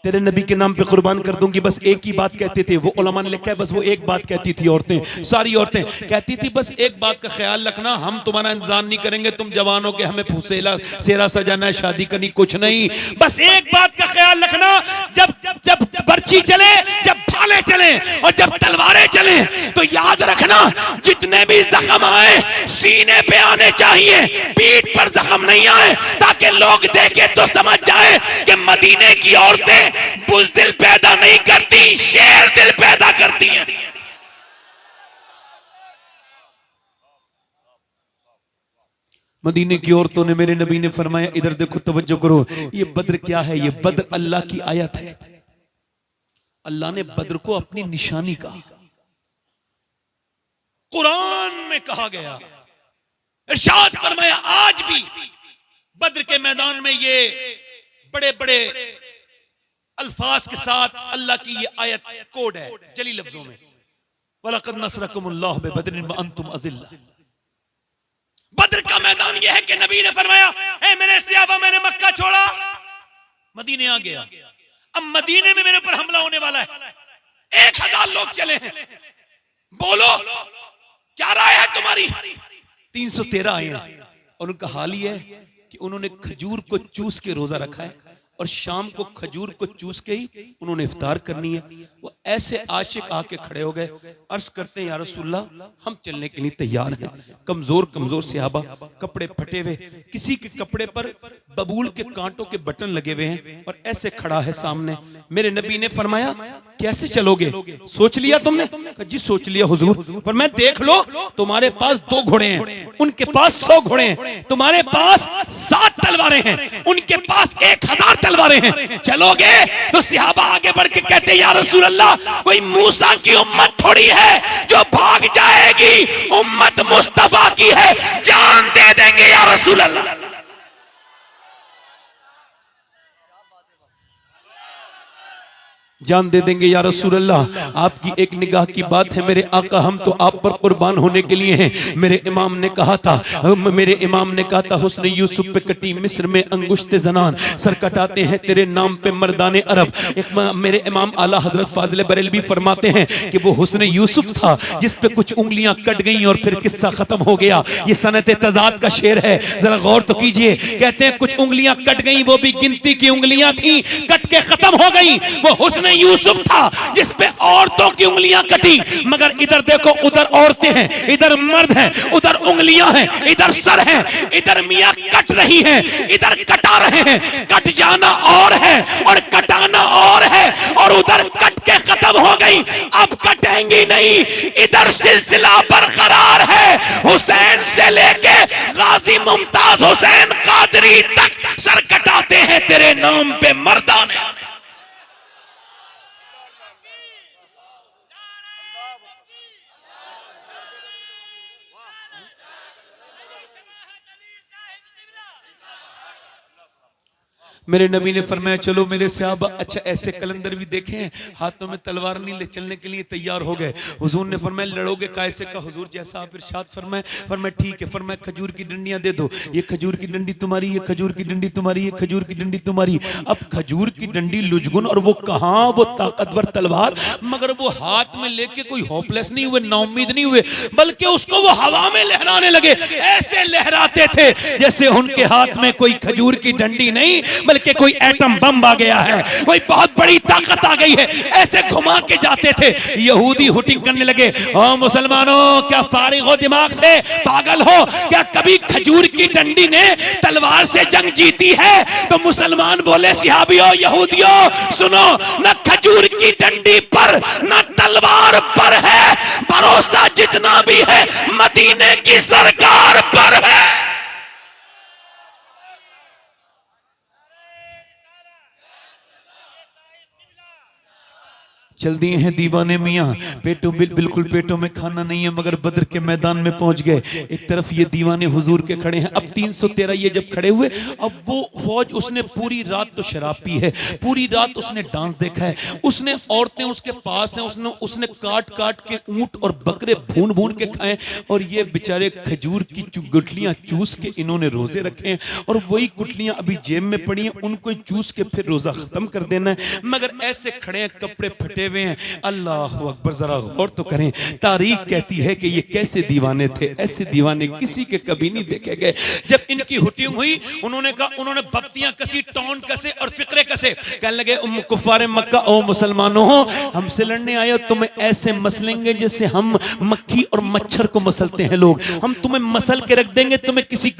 तेरे नबी के नाम पे कुर्बान कर दूंगी। बस एक ही बात कहते थे वो, उलमा ने लिखा है, बस वो एक बात कहती थी औरतें, सारी औरतें कहती थी, बस एक बात का ख्याल रखना, हम तुम्हारा इंतजाम नहीं करेंगे, तुम जवान हो के हमें फुसेला सेरा सजाना है, शादी करनी, कुछ नहीं, बस एक बात का ख्याल रखना, जब जब बर्छी चले, जब भाले चले और जब तलवारें चले, तो याद रखना जितने भी जख्म आए सीने पे आने चाहिए, पीठ पर जख्म नहीं आए, ताकि लोग देखे तो समझ जाए कि मदीने की औरतें बुज़दिल पैदा नहीं करती, शेर दिल पैदा करती हैं। मदीने की औरतों ने, मेरे नबी ने फरमाया, इधर देखो, तवज्जो करो, ये बद्र क्या है? ये बद्र अल्लाह की आयत है। अल्लाह ने बद्र को अपनी निशानी कहा, कुरान में कहा गया, इरशाद फरमाया, आज भी बद्र के मैदान में ये बड़े बड़े अल्फाज के साथ अल्लाह की ये आयत कोड है, जली लफ्जों में, वलक़द नसरकुमुल्लाहु बिबद्रिन व अंतुम अज़िल्ला। बद्र का मैदान ये है कि नबी ने फरमाया, ए मेरे सहाबा, मैंने मक्का छोड़ा, मदीने आ गया, अब मदीने में मेरे ऊपर हमला होने वाला है, 1000 लोग चले हैं, बोलो क्या राय है तुम्हारी? 313 आए हैं, और उनका हाल ही है कि उन्होंने खजूर को चूस के रोजा रखा है, और शाम को खजूर को चूस के ही उन्होंने इफ्तार करनी है। वो ऐसे आशिक आके खड़े हो गए, अर्ज करते हैं, या रसूलल्लाह, हम चलने के लिए तैयार हैं। कमजोर कमजोर सहाबा, कपड़े फटे हुए, किसी के कपड़े पर बबूल के कांटों के बटन लगे हुए हैं, और ऐसे खड़ा है सामने। मेरे नबी ने फरमाया, कैसे चलोगे? सोच लिया तुमने? जी सोच लिया हुजूर। पर मैं देख लो, तुम्हारे पास 2 घोड़े हैं, उनके पास 100 घोड़े हैं, तुम्हारे पास 7 तलवारें हैं, उनके पास 1000 तलवारें हैं, चलोगे? तो सहाबा आगे बढ़ के कहते, या रसूल अल्लाह, कोई मूसा की उम्मत थोड़ी है जो भाग जाएगी, उम्मत मुस्तफा की है, जान दे देंगे या रसूल अल्लाह। जान दे देंगे या रसूल अल्लाह। आपकी एक निगाह की बात है मेरे आका, हम तो आप पर कुर्बान होने के लिए हैं। मेरे इमाम ने कहा था, हुस्न यूसुफ पे कटी मिस्र में अंगुश्ते जनान, सर कटाते हैं तेरे नाम पे मर्दाने अरब। मेरे इमाम आला हजरत फाजिल बरेलवी फरमाते हैं कि वो हुस्न यूसुफ था जिस पे कुछ उंगलियां कट गई और फिर किस्सा खत्म हो गया। ये सनत तजाद का शेर है, जरा गौर तो कीजिए। कहते हैं कुछ उंगलियां कट गई, वो भी गिनती की उंगलियां थी, कट के खत्म हो गई। वो हुस्न यूसुफ था जिस पे औरतों की उंगलियां कटी, मगर इधर देखो, उधर औरतें हैं, इधर मर्द हैं, उधर उंगलियां हैं, इधर सर है, इधर मियां कट रही हैं, इधर कटा रहे हैं। कट जाना और है और कटाना और है, और उधर कट के खत्म हो गई, अब कटेंगी नहीं। इधर सिलसिला बरकरार है, हुसैन से लेके गाजी मुमताज हुसैन कादरी तक सर कटाते हैं तेरे नाम पे मर्दाने। मेरे नबी ने फरमाया, चलो मेरे सहाबा, अच्छा ऐसे कलंदर भी देखें, हाथों में तलवार नहीं ले चलने के लिए तैयार हो गए। हुजूर ने फरमाया, लड़ोगे कैसे? का हुजूर जैसा आप इरशाद फरमाए। फरमाया ठीक है। फरमाया खजूर की डंडियां दे दो, ये खजूर की डंडी तुम्हारी, ये खजूर की डंडी तुम्हारी, ये खजूर की डंडी तुम्हारी। अब खजूर की डंडी लुजगुन, और वो कहां वो ताकतवर तलवार, मगर वो हाथ में लेके कोई होपलेस नहीं हुए, नाउम्मीद नहीं हुए, बल्कि उसको वो हवा में लहराने लगे। ऐसे लहराते थे जैसे उनके हाथ में कोई खजूर की डंडी नहीं, बल्कि कोई एटम बम आ गया है, कोई बहुत बड़ी ताकत आ गई है। ऐसे घुमा के जाते थे। यहूदी हुटिंग करने लगे, ओ मुसलमानों, क्या फारिग हो दिमाग से? पागल हो क्या? कभी खजूर की डंडी ने तलवार से जंग जीती है? तो मुसलमान बोले, सहाबियों, यहूदियों, सुनो, न खजूर की डंडी पर न तलवार पर है, भरोसा जितना भी है मदीने की सरकार पर है। चल दिए हैं दीवाने मियाँ, पेटों बिल्कुल पेटों में खाना नहीं है, मगर बद्र के मैदान में पहुंच गए। एक तरफ ये दीवाने हुजूर के खड़े हैं। अब 313 ये जब खड़े हुए, अब वो फौज, उसने पूरी रात तो शराब पी है, पूरी रात उसने डांस देखा है, उसने औरतें उसके पास हैं, उसने काट काट के ऊंट और बकरे भून भून के खाए, और ये बेचारे खजूर की गुठलियां चूस के इन्होंने रोजे रखे हैं, और वही गुठलियां अभी जेब में पड़ी हैं, उनको चूस के फिर रोजा खत्म कर देना है। मगर ऐसे खड़े हैं, कपड़े फटे हुए हैं। अल्लाह अकबर, जरा गौर तो करें, तारीख कहती है कि ये कैसे दीवाने थे। ऐसे दीवाने किसी के कभी नहीं देखे गए। जब इनकी हुटिंग हुई, उन्होंने कहा, उन्होंने बत्तियां कसी, टौन कसे और फिक्रे कसे। कहने लगे, कुफारे मक्का, ओ मुसलमानों, हमसे लड़ने आए हो, तुम्हें ऐसे मसलेंगे जैसे हम मक्खी और मच्छर को मसलते हैं लोग। हम तुम्हें मसल के रख देंगे, तुम्हें किसी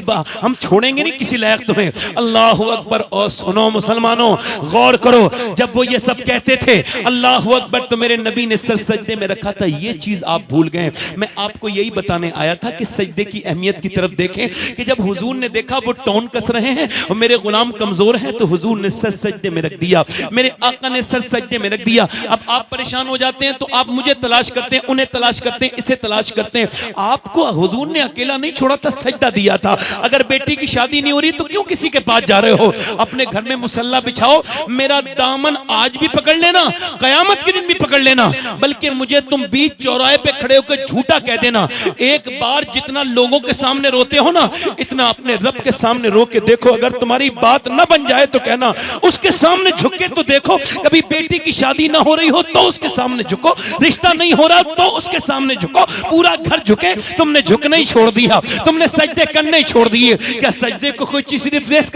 हम छोड़ेंगे नहीं किसी लायक तुम्हें। अल्लाह अकबर। और सुनो मुसलमानों, गौर करो, जब वो ये सब कहते थे अल्लाह अकबर, तो मेरे नबी ने सर सजदे में रखा था। ये चीज आप भूल गए। मैं आपको यही बताने आया था कि सजदे की अहमियत की तरफ देखें, कि जब हुजूर ने देखा वो टौन कस रहे हैं और मेरे गुलाम कमजोर हैं, तो हुजूर ने सर सजदे में रख दिया, मेरे आका ने सर सजदे में रख दिया। अब आप परेशान हो जाते हैं तो आप मुझे तलाश करते हैं, उन्हें तलाश करते हैं, इसे तलाश करते हैं। आपको हुजूर ने अकेला नहीं छोड़ा था, सजदा दिया था। अगर बेटी की शादी नहीं हो रही तो क्यों किसी के पास जा रहे हो? अपने घर में मुसल्ला बिछाओ, मेरा दामन आज भी पकड़ लेना, कयामत के दिन भी पकड़ लेना। बल्कि मुझे तुम बीच चौराहे पे खड़े होकर झूठा कह देना। एक बार जितना लोगों के सामने रोते हो ना, इतना अपने रब के सामने रो के देखो। अगर तुम्हारी बात ना बन जाए तो कहना, उसके सामने झुक के तो देखो। कभी बेटी की शादी ना हो रही हो तो उसके सामने झुको, रिश्ता नहीं हो रहा तो उसके सामने झुको। पूरा घर झुके, तुमने झुकना ही छोड़ दिया, तुमने सजदे करने ही छोड़ दिए। क्या सजदे को कोई चीज रिप्लेस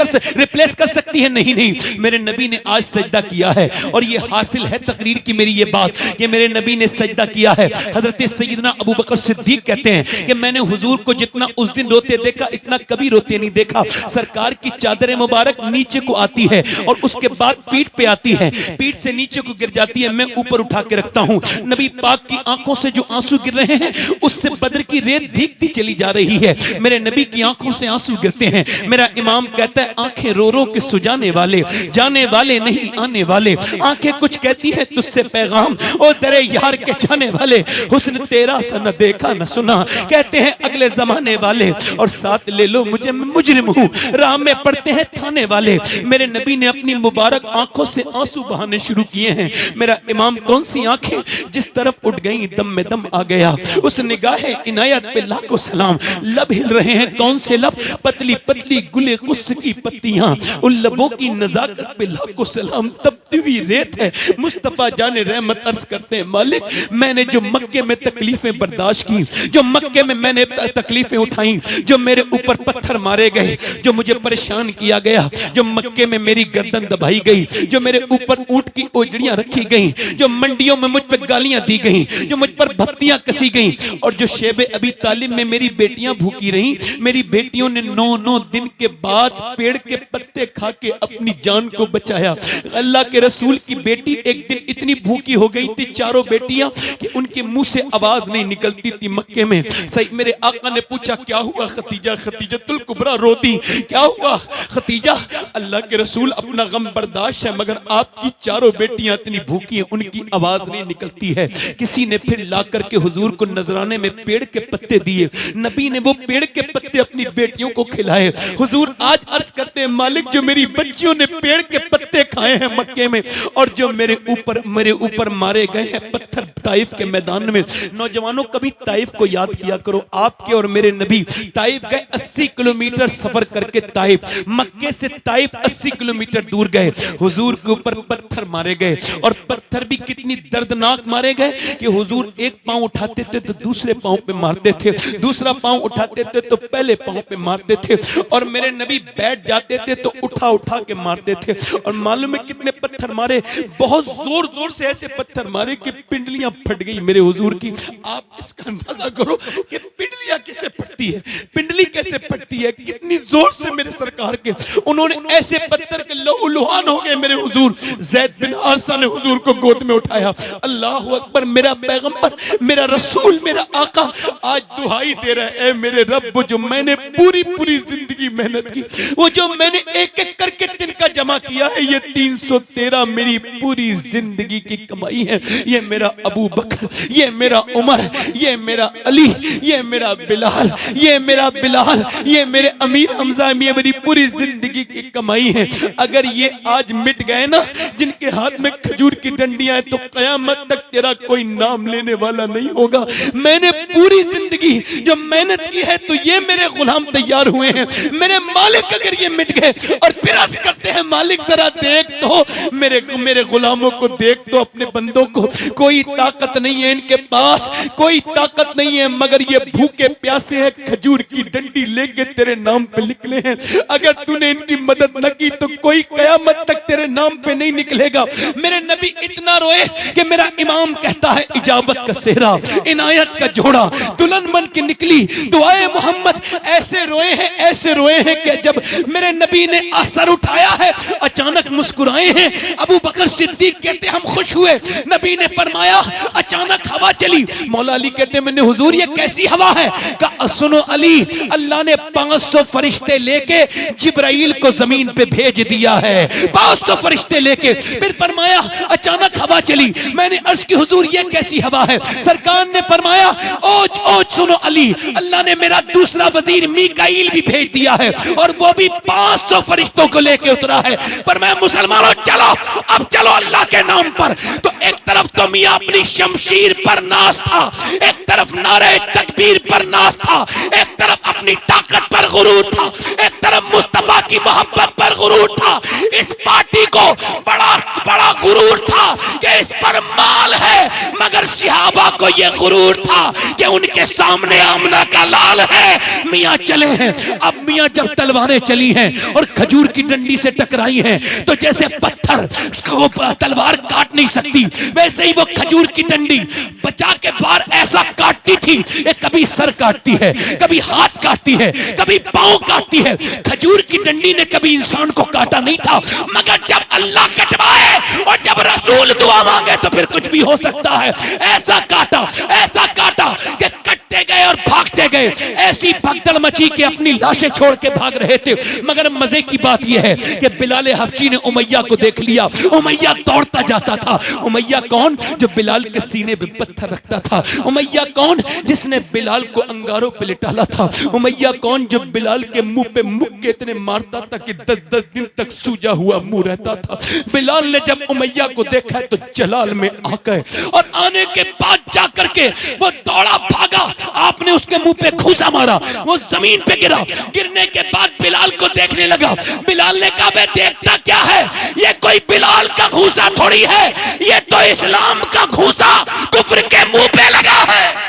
कर सकती है? नहीं नहीं, मेरे नबी ने आज सजदा किया है, और ये हासिल है तकरीर की मेरी ये बात कि मेरे नबी ने सजदा किया है। हजरत सैयदना अबू बकर सिद्दीक कहते हैं कि मैंने हुजूर को जितना उस दिन रोते देखा, इतना कभी रोते नहीं देखा। सरकार की चादर मुबारक नीचे को आती है और उसके बाद पीठ पे आती है, पीठ से नीचे को गिर जाती है, मैं ऊपर उठा के रखता हूं। नबी पाक की आंखों से जो आंसू गिर रहे हैं, उससे बद्र की रेत भीगती चली जा रही है। मेरे नबी की आंखों से आंसू गिरते हैं। मेरा इमाम कहता है, आंखें रो रो के सुजाने वाले, जाने वाले नहीं आने वाले। आंखें कुछ कहती हैं तुझसे पैगाम, ओ दरे यार के जाने वाले, हुस्न तेरा सा न देखा न सुना, कहते हैं अगले जमाने वाले। और साथ ले लो मुझे, मैं मुजरिम हूँ, राह में पड़ते हैं थाने वाले। मेरे नबी ने अपनी मुबारक आंखों से आंसू बहाने शुरू किए हैं। मेरा इमाम, कौन सी आंखें जिस तरफ उठ गई दम में दम आ गया। उस निगाहे इनायत पे लाखों सलाम। लब हिल रहे हैं, कौन से लब? पतली पतली गुले कुस की पत्तियां, उन लबों की नजाकत पे लाखों सलाम। तपती हुई रेत है, मुस्तफा जाने रहमत अर्ज करते हैं, मालिक मैंने जो मक्के में तकलीफें बर्दाश्त की, जो मक्के में मैंने तकलीफें उठाई, जो मेरे ऊपर पत्थर मारे गए, जो मुझे परेशान किया गया, जो मक्के में मेरी गर्दन दबाई गई, जो मेरे ऊपर ऊंट की ओजड़ियां रखी गई, जो मंडियों में मुझ पर गालियां दी गई, जो मुझ पर भत्तियां कसी गई, और जो शेबे अबी तालिब में मेरी बेटियां भूखी रहीं। मेरी बेटियों ने 9 दिन के बाद पेड़ के पत्ते खा के अपनी जान को बचाया। अल्लाह के रसूल की बेटी एक दिन इतनी भूखी हो गई थी, चारों बेटियां, कि उनके मुंह से आवाज नहीं निकलती थी मक्के में। सही मेरे आका ने पूछा, क्या हुआ खतीजा? खतीजतुल कुबरा रो दी। क्या हुआ खतीजा? अल्लाह के रसूल, अपना गम बर्दाश्त है, मगर आपकी चारों बेटियां इतनी भूखी हैं, उनकी आवाज नहीं निकलती है। किसी ने फिर ला करके हुजूर को नजराने में पेड़ के पत्ते दिए। नबी ने वो पेड़ के पत्ते अपनी बेटियों को खिलाए। हुजूर आज अर्ज करते हैं, मालिक जो मेरी बच्चियों ने पेड़ के पत्ते खाए हैं मक्के में, और जो मेरे ऊपर मारे गए हैं पत्थर ताइफ के मैदान में। नौजवानों, कभी ताइफ को याद किया करो। आपके और मेरे नबी ताइफ गए, 80 किलोमीटर सफर करके ताइफ, मक्के से ताइफ 80 किलोमीटर दूर गए। हुजूर के ऊपर पत्थर मारे गए, और पत्थर भी कितनी दर्दनाक मारे गए कि हुजूर एक पांव उठाते थे तो दूसरे पांव पे मारते थे, दूसरा पांव उठाते थे तो पहले पांव पे मारते थे, और मेरे नबी बैठ जाते थे तो उठा उठा के मारते थे। और मालूम है कितने पत्थर मारे? बहुत जोर जोर से ऐसे पत्थर मारे कि पिंडलियां फट गई मेरे हुजूर की। आप इसका अंदाजा करो कि पिंडलियां कैसे फटती है, पिंडली कैसे फटती है, कितनी जोर से मेरे सरकार के उन्होंने ऐसे पत्थर के लहूलुहान हो गए मेरे हुजूर। ज़ैद बिन हारिसा ने हुजूर को गोद में उठाया। अल्लाह अकबर, मेरा पैगंबर, मेरा रसूल, मेरा आका आज दुहाई दे रहा है, मेरे रब, वो जो मैंने पूरी जिंदगी मेहनत की, वो जो मैंने एक एक करके तिनका जमा किया है, ये 313 तेरा मेरी पूरी जिंदगी की कमाई है। ये मेरा अबू बकर, ये मेरा उमर, ये मेरा अली, ये मेरा बिलाल, ये मेरा बिलाल, ये मेरे अमीर हमजा, ये मेरी पूरी जिंदगी की कमाई है। अगर ये आज मिट गए ना, जिनके हाथ में खजूर की डंडियां हैं, तो कयामत तक तेरा कोई नाम लेने वाला नहीं होगा। मैंने पूरी जिंदगी जो मेहनत की है, तो ये मेरे गुलाम तैयार हुए हैं। मेरे मालिक अगर ये मिट गए, और फिर अर्ज करते हैं मालिक जरा देख तो, मेरे गुलामों को देख तो, अपने बंदों को। कोई ताकत नहीं है इनके पास, कोई ताकत नहीं है, मगर ये भूखे प्यासे हैं, खजूर की डंडी लेके तेरे नाम पे निकले हैं। अगर तूने इनकी मदद न की तो कोई कयामत तक तेरे नाम पे नहीं निकलेगा। मेरे नबी इतना रोए कि मेरा इमाम कहता है इजाबत का सेहरा, इनायत का जोड़ा, दुल्हन बन के निकली दुआए मोहम्मद। ऐसे रोए हैं, ऐसे रोए हैं कि जब मेरे नबी ने असर उठाया है, अचानक मुस्कुराए हैं। अबू बकर सिद्दीक कहते हम खुश हुए। नबी ने फरमाया अचानक हवा चली। मौला अली कहते मैंने हुजूर ये कैसी हवा है? कहा सुनो अली, अल्लाह ने 500 फरिश्ते लेके जिब्राइल को जमीन पे भेज दिया है, 500 फरिश्ते लेके। फिर फरमाया अचानक हवा चली। मैंने अर्ज की हुजूर ये कैसी हवा है? सरकार ने फरमाया ओज ओज सुनो अली, अल्लाह ने मेरा दूसरा वजीर मीकाईल भी भेज दिया है, और वो भी 500 फरिश्तों को लेके उतरा है। पर मैं मुसलमानों चलो, अब चलो अल्लाह के नाम पर। तो एक तरफ तो मियां अपनी शमशीर पर नाज था, एक तरफ नारे तकबीर पर नाज था, एक तरफ अपनी ताकत पर गुरूर था, एक तरफ मुस्तफा की मोहब्बत पर गुरूर था। इस पार्टी को बड़ा बड़ा गुरूर था कि इस पर माल है, मगर सहाबा को यह गुरूर था कि उनके सामने आमना का लाल है। मियां चले हैं। अब मियां जब तलवारें चली हैं और खजूर की डंडी से टकराई हैं, तो जैसे पत्थर को तलवार काट नहीं सकती, वैसे ही वो खजूर की डंडी बचा के बाहर ऐसा काटती थी। ये कभी सर काटती है, कभी हाथ काटती है, कभी पांव काटती है। खजूर की डंडी ने कभी इंसान को काटा नहीं था, मगर जब अल्लाह कटवाए और जब रसूल दुआ मांगे तो फिर कुछ भी हो सकता है। ऐसा काटा कि कटते गए और भागते गए। ऐसी भगदड़ मची कि अपनी लाशें छोड़ के भाग रहे थे। मगर मजे की बात यह है कि बिलाल हबशी ने उमैया को देख लिया। उमैया दौड़ता जाता था। उमैया कौन? जो बिलाल के सीने पे पत्थर रखता था। उमैया कौन? जिसने बिलाल को अंगारों पे लिटाला था। उमैया कौन? जो बिलाल के मुंह पे मुक्के इतने मारता था कि 10-10 दिन तक सूजा हुआ मुंह रहता था। बिलाल ने जब उमैया को देखा तो जलाल में आ गए, और आने के बाद जाकर के वो दौड़ा भागा। आपने उसके मुंह पे घूसा मारा, वो जमीन पे गिरा। गिरने के बाद बिलाल को देखने लगा। बिलाल ने कहा मैं देखता क्या है, ये कोई बिलाल का घूसा थोड़ी है, ये तो इस्लाम का घूसा कुफ्र के मुंह पे लगा है।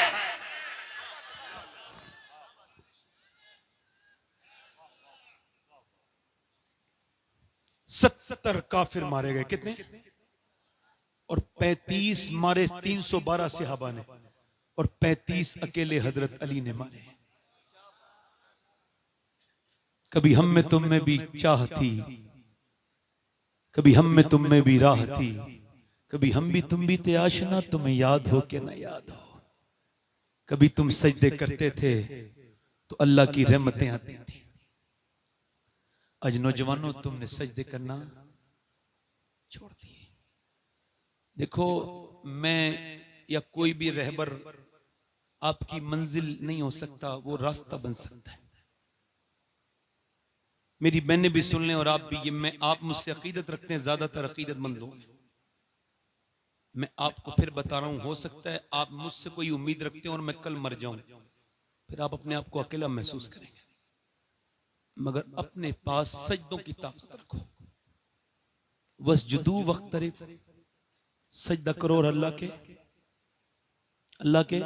सत्तर काफिर मारे गए। कितने? और 35 मारे 312 सहाबा ने, और 35 अकेले हजरत अली ने मारे। कभी हम में तुम में भी चाह थी, कभी हम में तुम में भी राह थी, कभी हम भी तुम भी थे आशना, तुम्हें याद हो के ना याद हो। कभी तुम सजदे करते थे तो अल्लाह की रहमतें आती थी। आज नौजवानों तुमने सजदे करना छोड़ दिए। देखो, मैं या कोई भी रहबर आपकी मंजिल नहीं हो सकता, वो रास्ता बन सकता है। मेरी बहनें भी सुन लें और आप भी। ये मैं आप मुझसे अकीदत रखते हैं, ज्यादातर अकीदतमंद लोग। मैं आपको फिर बता रहा हूं, हो सकता है आप मुझसे कोई उम्मीद रखते हैं और मैं कल मर जाऊं, फिर आप अपने आप को अकेला महसूस करेंगे। मगर अपने पास सजदों की ताकत रखो। वस्जुदू वक्तरिब, सजदा करो और अल्लाह के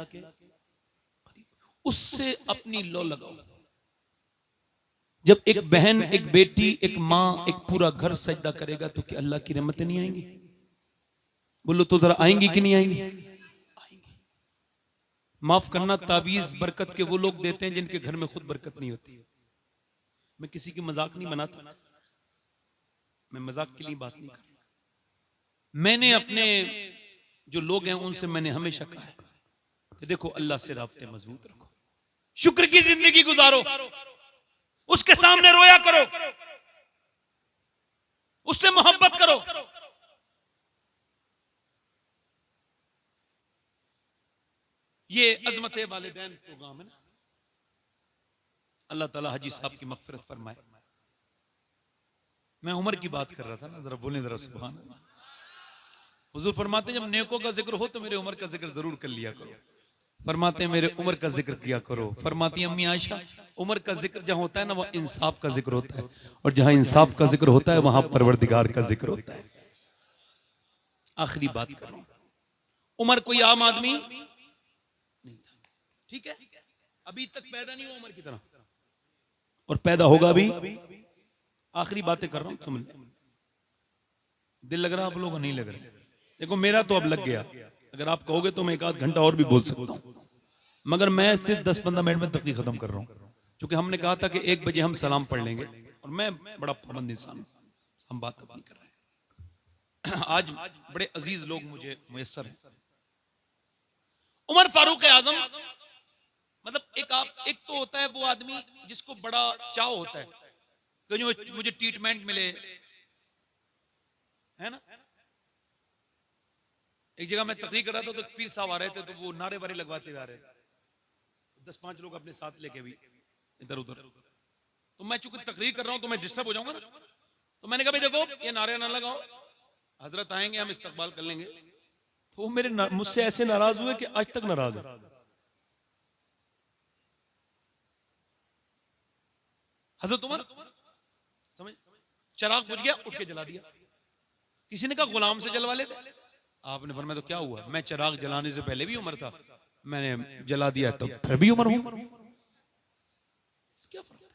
उससे अपनी लो लगाओ। जब एक बहन, एक बेटी, एक माँ, एक पूरा घर सजदा करेगा तो क्या अल्लाह की रहमतें नहीं आएंगी? बोलो तो जरा, आएंगी कि नहीं आएंगी? आएंगी। माफ करना, ताबीज बरकत के वो लोग देते हैं जिनके घर में खुद बरकत नहीं होती। मैं किसी की मजाक नहीं बनाता, मैं मजाक के लिए बात नहीं कर रहा। मैंने अपने जो लोग हैं उनसे मैंने हमेशा कहा है कि देखो, अल्लाह से राब्ते मजबूत रखो, शुक्र की जिंदगी गुजारो, उसके सामने रोया करो, उससे मोहब्बत करो। ये अजमत वालिदैन प्रोग्राम है ना, अल्लाह ताला हाजी साहब की मगफिरत फरमाए। मैं उमर की बात कर रहा था ना, जरा बोलें जरा सुभान अल्लाह। हुजूर फरमाते जब नेकों का जिक्र हो तो मेरे उमर का जिक्र जरूर कर लिया करो। फरमाते हैं मेरे उमर का जिक्र किया करो। फरमाती अम्मी आयशा, उमर का जिक्र जहां होता है ना वह इंसाफ का जिक्र होता है, और जहां इंसाफ का जिक्र होता है वहां परवरदिगार का जिक्र होता है। आखिरी बात कर रहा हूं, उमर कोई आम आदमी नहीं था, ठीक है, अभी तक पैदा नहीं हुआ उमर की तरह, और पैदा होगा भी। आखिरी बातें कर रहा हूं, समझ। दिल लग रहा आप लोगों को? नहीं लग रहा? देखो मेरा तो अब लग गया, अगर आप कहोगे तो मैं एक आध घंटा और भी बोल सकता हूं, मगर मैं सिर्फ 10-15 मिनट में तकरीर खत्म कर रहा हूं, क्योंकि हमने कहा था कि 1 बजे हम सलाम पढ़ लेंगे, और मैं बड़ा पाबंद इंसान हूं, हम बात अब नहीं कर रहे हैं। आज बड़े अजीज लोग मुझे मुयस्सर हैं। उमर फारूक आजम, मतलब एक तो होता है वो आदमी जिसको बड़ा चाव होता है कि मुझे ट्रीटमेंट मिले, है ना। एक जगह मैं तकरीर कर रहा था तो पीर साहब आ रहे थे, तो वो नारे वारे लगवाते हुए आ रहे थे, 10-5 लोग अपने साथ लेके भी इधर उधर। तो मैं चूंकि तकरीर कर रहा हूं तो मैं डिस्टर्ब हो जाऊंगा ना, तो मैंने कहा भाई देखो ये नारे ना लगाओ, हजरत आएंगे हम इस्तकबाल कर लेंगे। तो वो मुझसे ऐसे नाराज हुए कि आज तक नाराज है। हजरत उमर समझ, चिराग बुझ गया, उठ के जला दिया। किसी ने कहा गुलाम से जलवा लेते, आपने फरमाया तो क्या हुआ, मैं चिराग जलाने से पहले भी उमर था, मैंने जला दिया तो फिर भी उमर हूं, क्या फर्क पड़ा।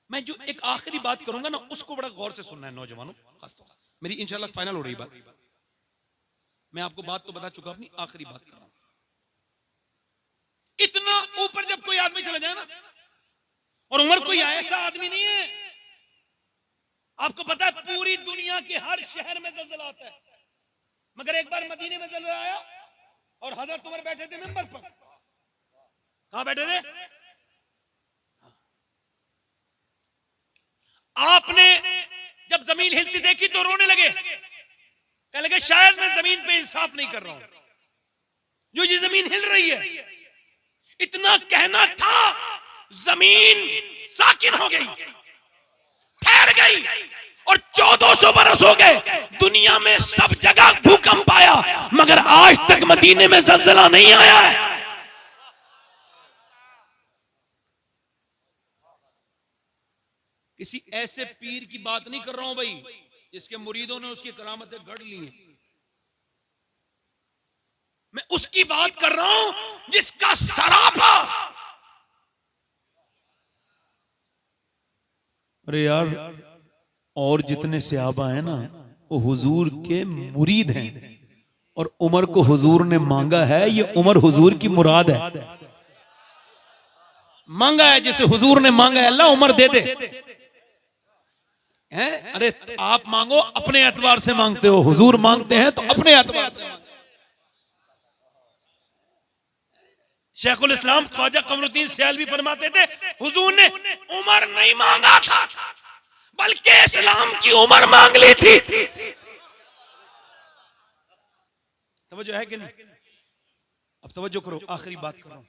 मैं जो एक आखिरी बात करूंगा ना उसको बड़ा गौर से सुनना है नौजवानों, खासतौर से मेरी इंशाल्लाह फाइनल हो रही बात। मैं आपको बात तो बता चुका, अपनी आखिरी बात कर रहा हूं। इतना ऊपर जब कोई आदमी चला जाए ना, और उमर कोई ऐसा आदमी नहीं है, आपको पता है पूरी दुनिया के हर शहर में ज़लज़ला आता है, मगर एक बार मदीने में ज़लज़ला आया और हजरत उमर बैठे थे मिंबर पर। कहां बैठे थे? आपने जब जमीन हिलती देखी तो रोने लगे, कहने लगे शायद मैं जमीन पे इंसाफ नहीं कर रहा हूं, जो ये जमीन हिल रही है। इतना कहना था, जमीन साकिन हो गई, ठहर गई, और 1400 बरस हो गए, दुनिया में सब जगह भूकंप आया, मगर आज तक मदीने में ज़लज़ला नहीं आया है। किसी ऐसे पीर की बात नहीं कर रहा हूं भाई जिसके मुरीदों ने उसकी करामतें गढ़ ली हैं, मैं उसकी बात कर रहा हूं जिसका सरापा। अरे यार, और जितने सहाबा हैं ना वो हुजूर के मुरीद हैं, और उमर को हुजूर ने मांगा है, ये उमर हुजूर की मुराद है, मांगा है जैसे हुजूर ने मांगा है, अल्लाह उमर दे दे हैं। अरे आप मांगो अपने एतबार से मांगते हो, हुजूर मांगते हैं तो अपने एतबार से मांगते। शेखुल इस्लाम ख्वाजा कमरुद्दीन सियालवी फरमाते थे हुजूर ने उमर नहीं मांगा था, बल्कि इस्लाम की उमर मांग ली थी। तवज्जो है कि नहीं? अब तवज्जो करो, आखिरी बात करो।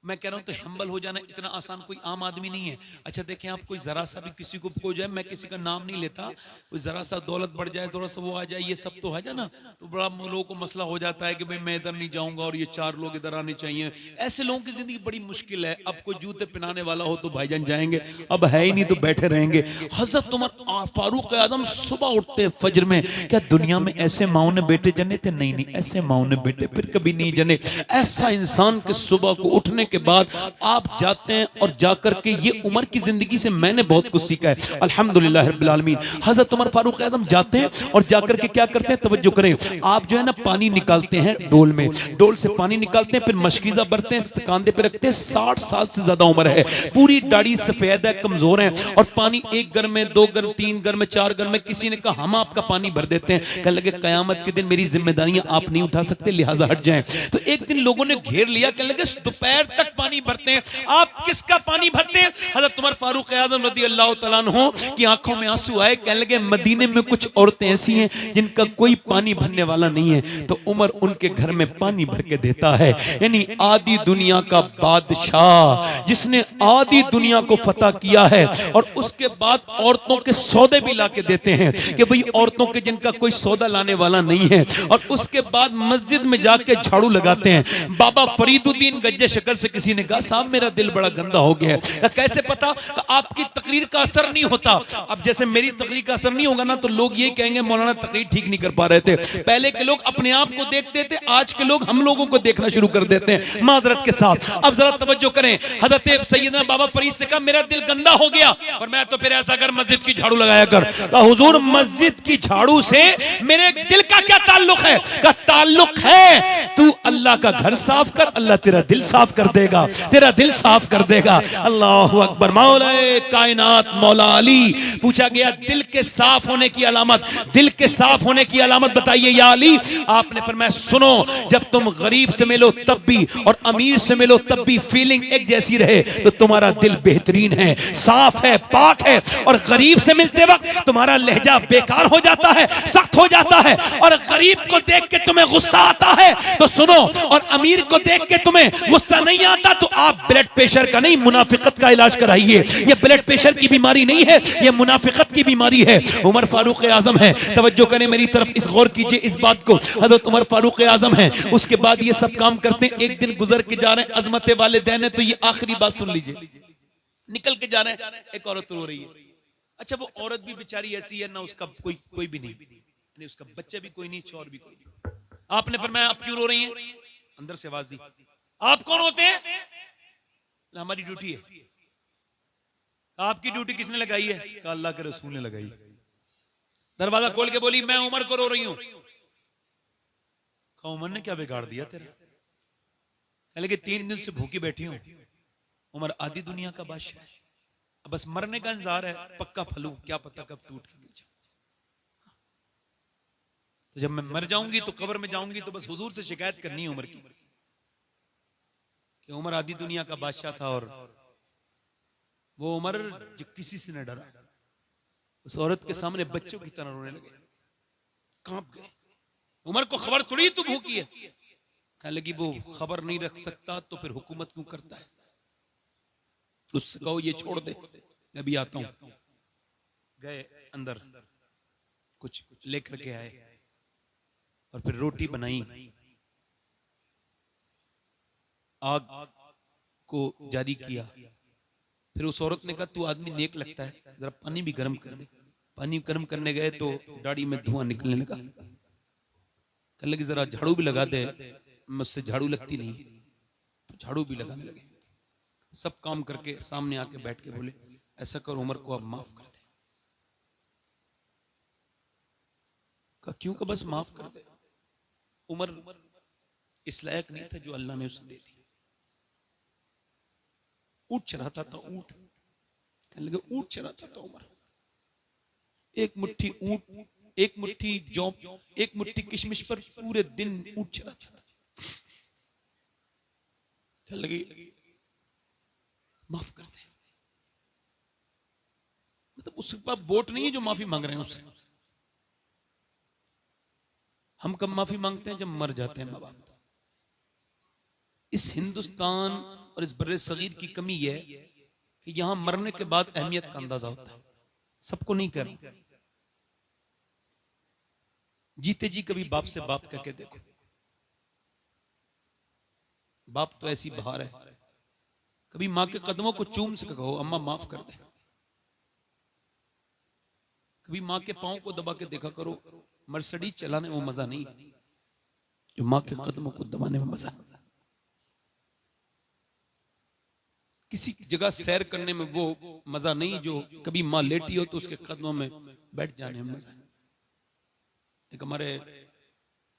मैं कह रहा हूं तो हम्बल हो जाना इतना आसान कोई आम आदमी नहीं है। अच्छा देखें, आप कोई जरा सा भी किसी को हो जाए, मैं किसी का नाम नहीं लेता, कोई जरा सा दौलत बढ़ जाए, थोड़ा सा वो आ जाए, ये सब तो है ना, तो बड़ा लोगों को मसला हो जाता है कि भाई मैं इधर नहीं जाऊंगा और ये 4 लोग इधर आने चाहिए। ऐसे लोगों की जिंदगी बड़ी मुश्किल है। अब कोई जूते पहनाने वाला हो तो भाईजान जाएंगे, अब है ही नहीं तो बैठे रहेंगे। हजरत उमर फारूक आजम सुबह उठते फजर में, क्या दुनिया में ऐसे माओ ने बेटे जने थे? नहीं नहीं, ऐसे माओ ने बेटे फिर कभी नहीं जने। ऐसा इंसान के सुबह को उठने के बाद आप जाते हैं और जाकर के, ये उमर की जिंदगी से मैंने बहुत कुछ सीखा है अल्हम्दुलिल्लाह रब्बिल आलमीन। हजरत उमर फारूक आजम जाते हैं और जाकर के क्या करते हैं, तवज्जो करें, आप जो है ना पानी निकालते हैं डोल में, डोल से पानी निकालते हैं, फिर मशकीजा भरते हैं, कांधे पे रखते हैं। 60 साल से ज्यादा उम्र है, पूरी दाढ़ी सफेद है, कमजोर है, और पानी 1 घर में, 2 घर, 3 घर में, 4 घर में। किसी ने कहा हम आपका पानी भर देते हैं, कहने लगे कयामत के दिन मेरी जिम्मेदारियां आप नहीं उठा सकते, लिहाजा हट जाएं। तो एक दिन लोगों ने घेर लिया, कहने लगे दोपहर तक पानी भरते हैं। आप किसका पानी भरते हैं? हजरत उमर फारूक आजम रज़ी अल्लाह तआला अन्हु की आंखों में आंसू आए, कहने लगे मदीने में कुछ औरतें ऐसी हैं जिनका कोई पानी भरने वाला नहीं है, तो उमर उनके घर में पानी भर के देता है। यानी आधी दुनिया का बादशाह जिसने आधी दुनिया को फतह किया है, और उसके बाद औरतों के सौदे भी ला के देते हैं कि भाई औरतों के जिनका कोई सौदा लाने वाला नहीं है, और उसके बाद मस्जिद में जाके झाड़ू लगाते हैं। बाबा फरीदुद्दीन गज्जे शकर से किसी ने कहा साहब मेरा दिल बड़ा गंदा हो गया है। कैसे पता? आपकी तकरीर का असर नहीं होता। अब जैसे मेरी तकरीर का असर नहीं होगा ना, तो लोग ये कहेंगे मौलाना तकरीर ठीक नहीं कर पा रहे थे। पहले के लोग अपने आप को देखते थे, आज के लोग हम लोगों को देखना शुरू कर देते हैं माजरत के साथ। अब जरा तवज्जो करें, हजरत सैयदना बाबा फरीद से कहा मेरा दिल गंदा हो गया, और मैं तो फिर ऐसा कर मस्जिद की झाड़ू लगाया कर। तो हुजूर मस्जिद की झाड़ू से मेरे दिल का क्या ताल्लुक है? का ताल्लुक है तू अल्लाह का घर साफ कर, अल्लाह तेरा दिल साफ कर देगा, तेरा दिल साफ कर देगा। अल्लाहु अकबर। मौलाए कायनात मौला अली पूछा गया दिल के साफ होने की अलामत, दिल के साफ होने की अलामत बताइए या अली। आपने फरमाया सुनो, जब तुम गरीब से मिलो तब भी और अमीर से मिलो तब भी फीलिंग एक जैसी रहे तो तुम्हारा दिल बेहतरीन है, साफ है, पाक है। और गरीब से मिलते वक्त तुम्हारा लहजा बेकार हो जाता है, सख्त हो जाता है, और गरीब को देख के तुम्हें गुस्सा आता है तो सुनो, और अमीर को देख के तुम्हें गुस्सा नहीं आता तो आप ब्लड प्रेशर का नहीं मुनाफिकत का इलाज कराइए। ये ब्लड प्रेशर की बीमारी नहीं है, ये मुनाफिकत की बीमारी है। उमर फारूक आजम है, तवज्जो करें मेरी तरफ, इस गौर कीजिए इस बात को। हजरत उमर फारूक आजम है, उसके बाद ये सब काम करते हैं। एक दिन गुजर के जा रहे हैं, अजमत वालिदैन है, तो ये आखिरी बात सुन लीजिए। निकल के जा रहे हैं, एक औरत रो रही है। अच्छा वो औरत भी बेचारी ऐसी है ना, उसका कोई भी नहीं, उसका बच्चा भी कोई नहीं, चोर भी कोई नहीं। आपने फरमाया आप क्यों रो रही हैं? अंदर से आवाज दी आप कौन होते हैं? हमारी ड्यूटी है। आपकी ड्यूटी किसने लगाई है? कहा अल्लाह के रसूल ने लगाई। दरवाजा खोल के बोली मैं उमर को रो रही हूं। कहा उमर ने क्या बिगाड़ दिया तेरा? लेकिन 3 दिन से भूखी बैठी हूं। उमर आधी दुनिया का बादशाह है, अब बस मरने का इंतजार है, पक्का फलू क्या पता कब टूट के गिर जाऊं। तो जब मैं मर जाऊंगी तो कब्र में जाऊंगी तो बस हुजूर से शिकायत करनी है उमर की कि उमर आधी दुनिया का बादशाह था, और वो उमर जो किसी से न डरा, उस औरत के सामने बच्चों की तरह रोने लगे, कांप गए। उमर को खबर थोड़ी तू भूखी है। कहने लगी वो खबर नहीं रख सकता तो फिर हुकूमत क्यों करता है? उससे कहो ये छोड़ दे, मैं भी आता हूं। गए अंदर, कुछ लेकर के आए और फिर रोटी बनाई, आग को जारी किया। फिर उस औरत ने कहा तू आदमी नेक लगता है, जरा पानी भी गर्म कर दे। पानी गर्म करने गए तो दाढ़ी में धुआं निकलने लगा। कहने लगी जरा झाड़ू भी लगा दे, मुझसे झाड़ू लगती नहीं, तो झाड़ू भी लगाने लगे। सब काम करके सामने आके बैठ के बोले ऐसा कर उमर को अब माफ कर दे। कहा क्यों? का बस माफ कर दे। उमर इस लायक नहीं था जो अल्लाह ने उसे दे दी। ऊंट चराता था, ऊंट। कहने लगे ऊंट चराता था उमर, एक मुट्ठी ऊंट, एक मुट्ठी जौ, एक मुट्ठी किशमिश पर पूरे दिन ऊंट चराता था। कहने लगे माफ कर दे। मतलब उसके पास वोट नहीं है जो माफी मांग रहे हैं उससे। हम कब माफी मांगते हैं? जब मर जाते हैं माँ बाप। इस हिंदुस्तान और इस बर्रे सगीर की कमी यह है कि यहां मरने के बाद अहमियत का अंदाजा होता है। सबको नहीं कर, जीते जी कभी बाप से बाप कह के देखो। बाप तो ऐसी बहार है, कभी मां के कदमों को चूम से कहो अम्मा माफ कर दे। कभी मां के पांव को दबा के देखा करो। मर्सिडीज चलाने में मजा नहीं जो मां के कदमों को दबाने में मजा। किसी जगह सैर करने में वो मजा नहीं जो कभी मां लेटी हो तो उसके कदमों में बैठ जाने में मजा। एक हमारे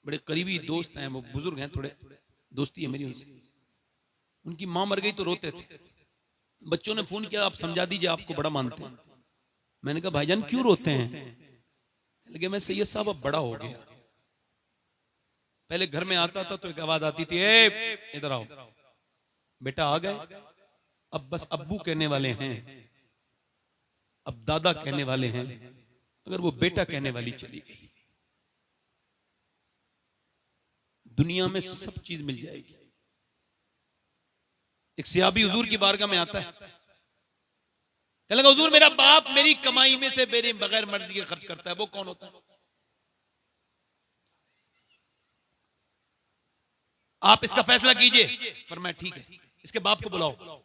बड़े करीबी दोस्त हैं, वो बुजुर्ग हैं, थोड़े दोस्ती है मेरी उनसे। उनकी मां मर गई तो रोते थे। बच्चों ने फोन किया आप समझा दीजिए, आपको बड़ा मानते हैं। मैंने कहा भाईजान क्यों रोते हैं? लगे मैं सैयद साहब अब बड़ा हो गया। पहले घर में आता था तो एक आवाज आती थी ए इधर आओ, बेटा आ गए, अब बस अब्बू कहने वाले हैं, अब दादा कहने वाले हैं, अगर वो बेटा कहने वाली चली गई, दुनिया में सब चीज मिल जाएगी। एक सियाबी हुजूर की बारगाह में आता है, कहने लगा हुजूर मेरा बाप मेरी कमाई में से मेरे बगैर मर्जी के खर्च करता है, वो कौन होता है? आप इसका फैसला कीजिए। फरमाया ठीक है, इसके बाप को बुलाओ।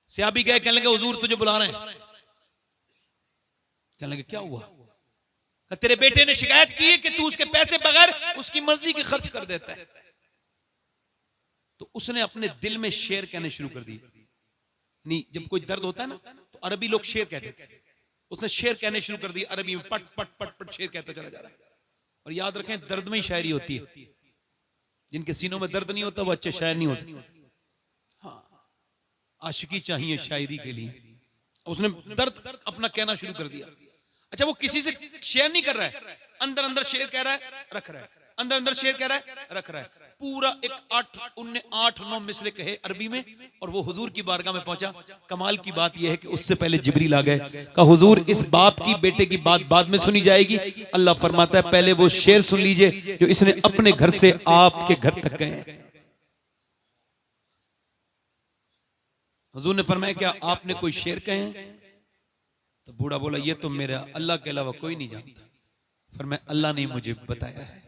सियाबी गए, कहने लगे हुजूर तुझे बुला रहे हैं। कहने लगे क्या हुआ? तेरे बेटे ने शिकायत की है कि तू उसके पैसे बगैर उसकी मर्जी के खर्च कर देता है। तो उसने अपने दिल में शेर कहने शुरू कर दिए। नहीं, जब कोई दर्द होता है ना तो अरबी लोग शेर कहते थे, उसने शेर कहने शुरू कर दिए अरबी में, पट पट पट पट शेर कहता चला जा रहा है। और याद रखें दर्द में ही शायरी होती है, जिनके सीनों में दर्द नहीं होता वो अच्छे शायर नहीं हो सकते। हाँ, आशिकी चाहिए शायरी के लिए। उसने दर्द अपना कहना शुरू कर दिया। अच्छा, वो किसी से शेयर नहीं कर रहा है, अंदर अंदर शेर कह रहा है, रख रहा है, अंदर अंदर शेर कह रहा है, रख रहा है। पूरा एक 8-9 मिसरे कहे अरबी में, और वो हुजूर की बारगाह में पहुंचा। कमाल की बात यह है कि उससे पहले जिब्रील आ गए, कहा हुजूर इस बाप की बेटे की बात बाद में सुनी जाएगी। अल्लाह फरमाता है पहले वो शेर सुन लीजिए जो इसने अपने घर से आपके घर तक गए हैं। हुजूर ने फरमाया क्या आपने कोई शेर कहे हैं? तो बूढ़ा बोला ये तो मेरा अल्लाह के अलावा कोई नहीं जानता। फरमाया अल्लाह ने मुझे बताया है।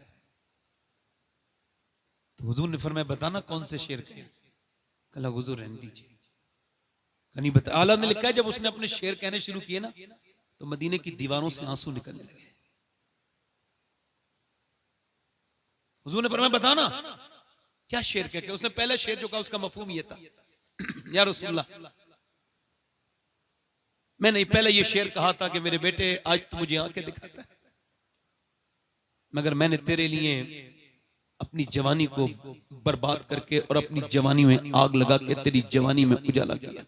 तो हुजूर ने फरमाया बताना कौन से शेर कहे? कहा हुजूर रहने दीजिए, नहीं बता। आला ने लिखा है जब उसने अपने शेर कहने शुरू किए ना तो मदीने की दीवारों से आंसू निकलने लगे। हुजूर ने फरमाया बताना क्या शेर कह के? उसने पहला शेर जो कहा उसका मफहूम ये था, या रसूलल्लाह मैंने पहले ये शेर कहा था कि मेरे बेटे आज तू मुझे आंखें दिखाता है, मगर मैंने तेरे लिए अपनी जवानी को बर्बाद करके और अपनी जवानी में आग लगा के तेरी जवानी में उजाला किया।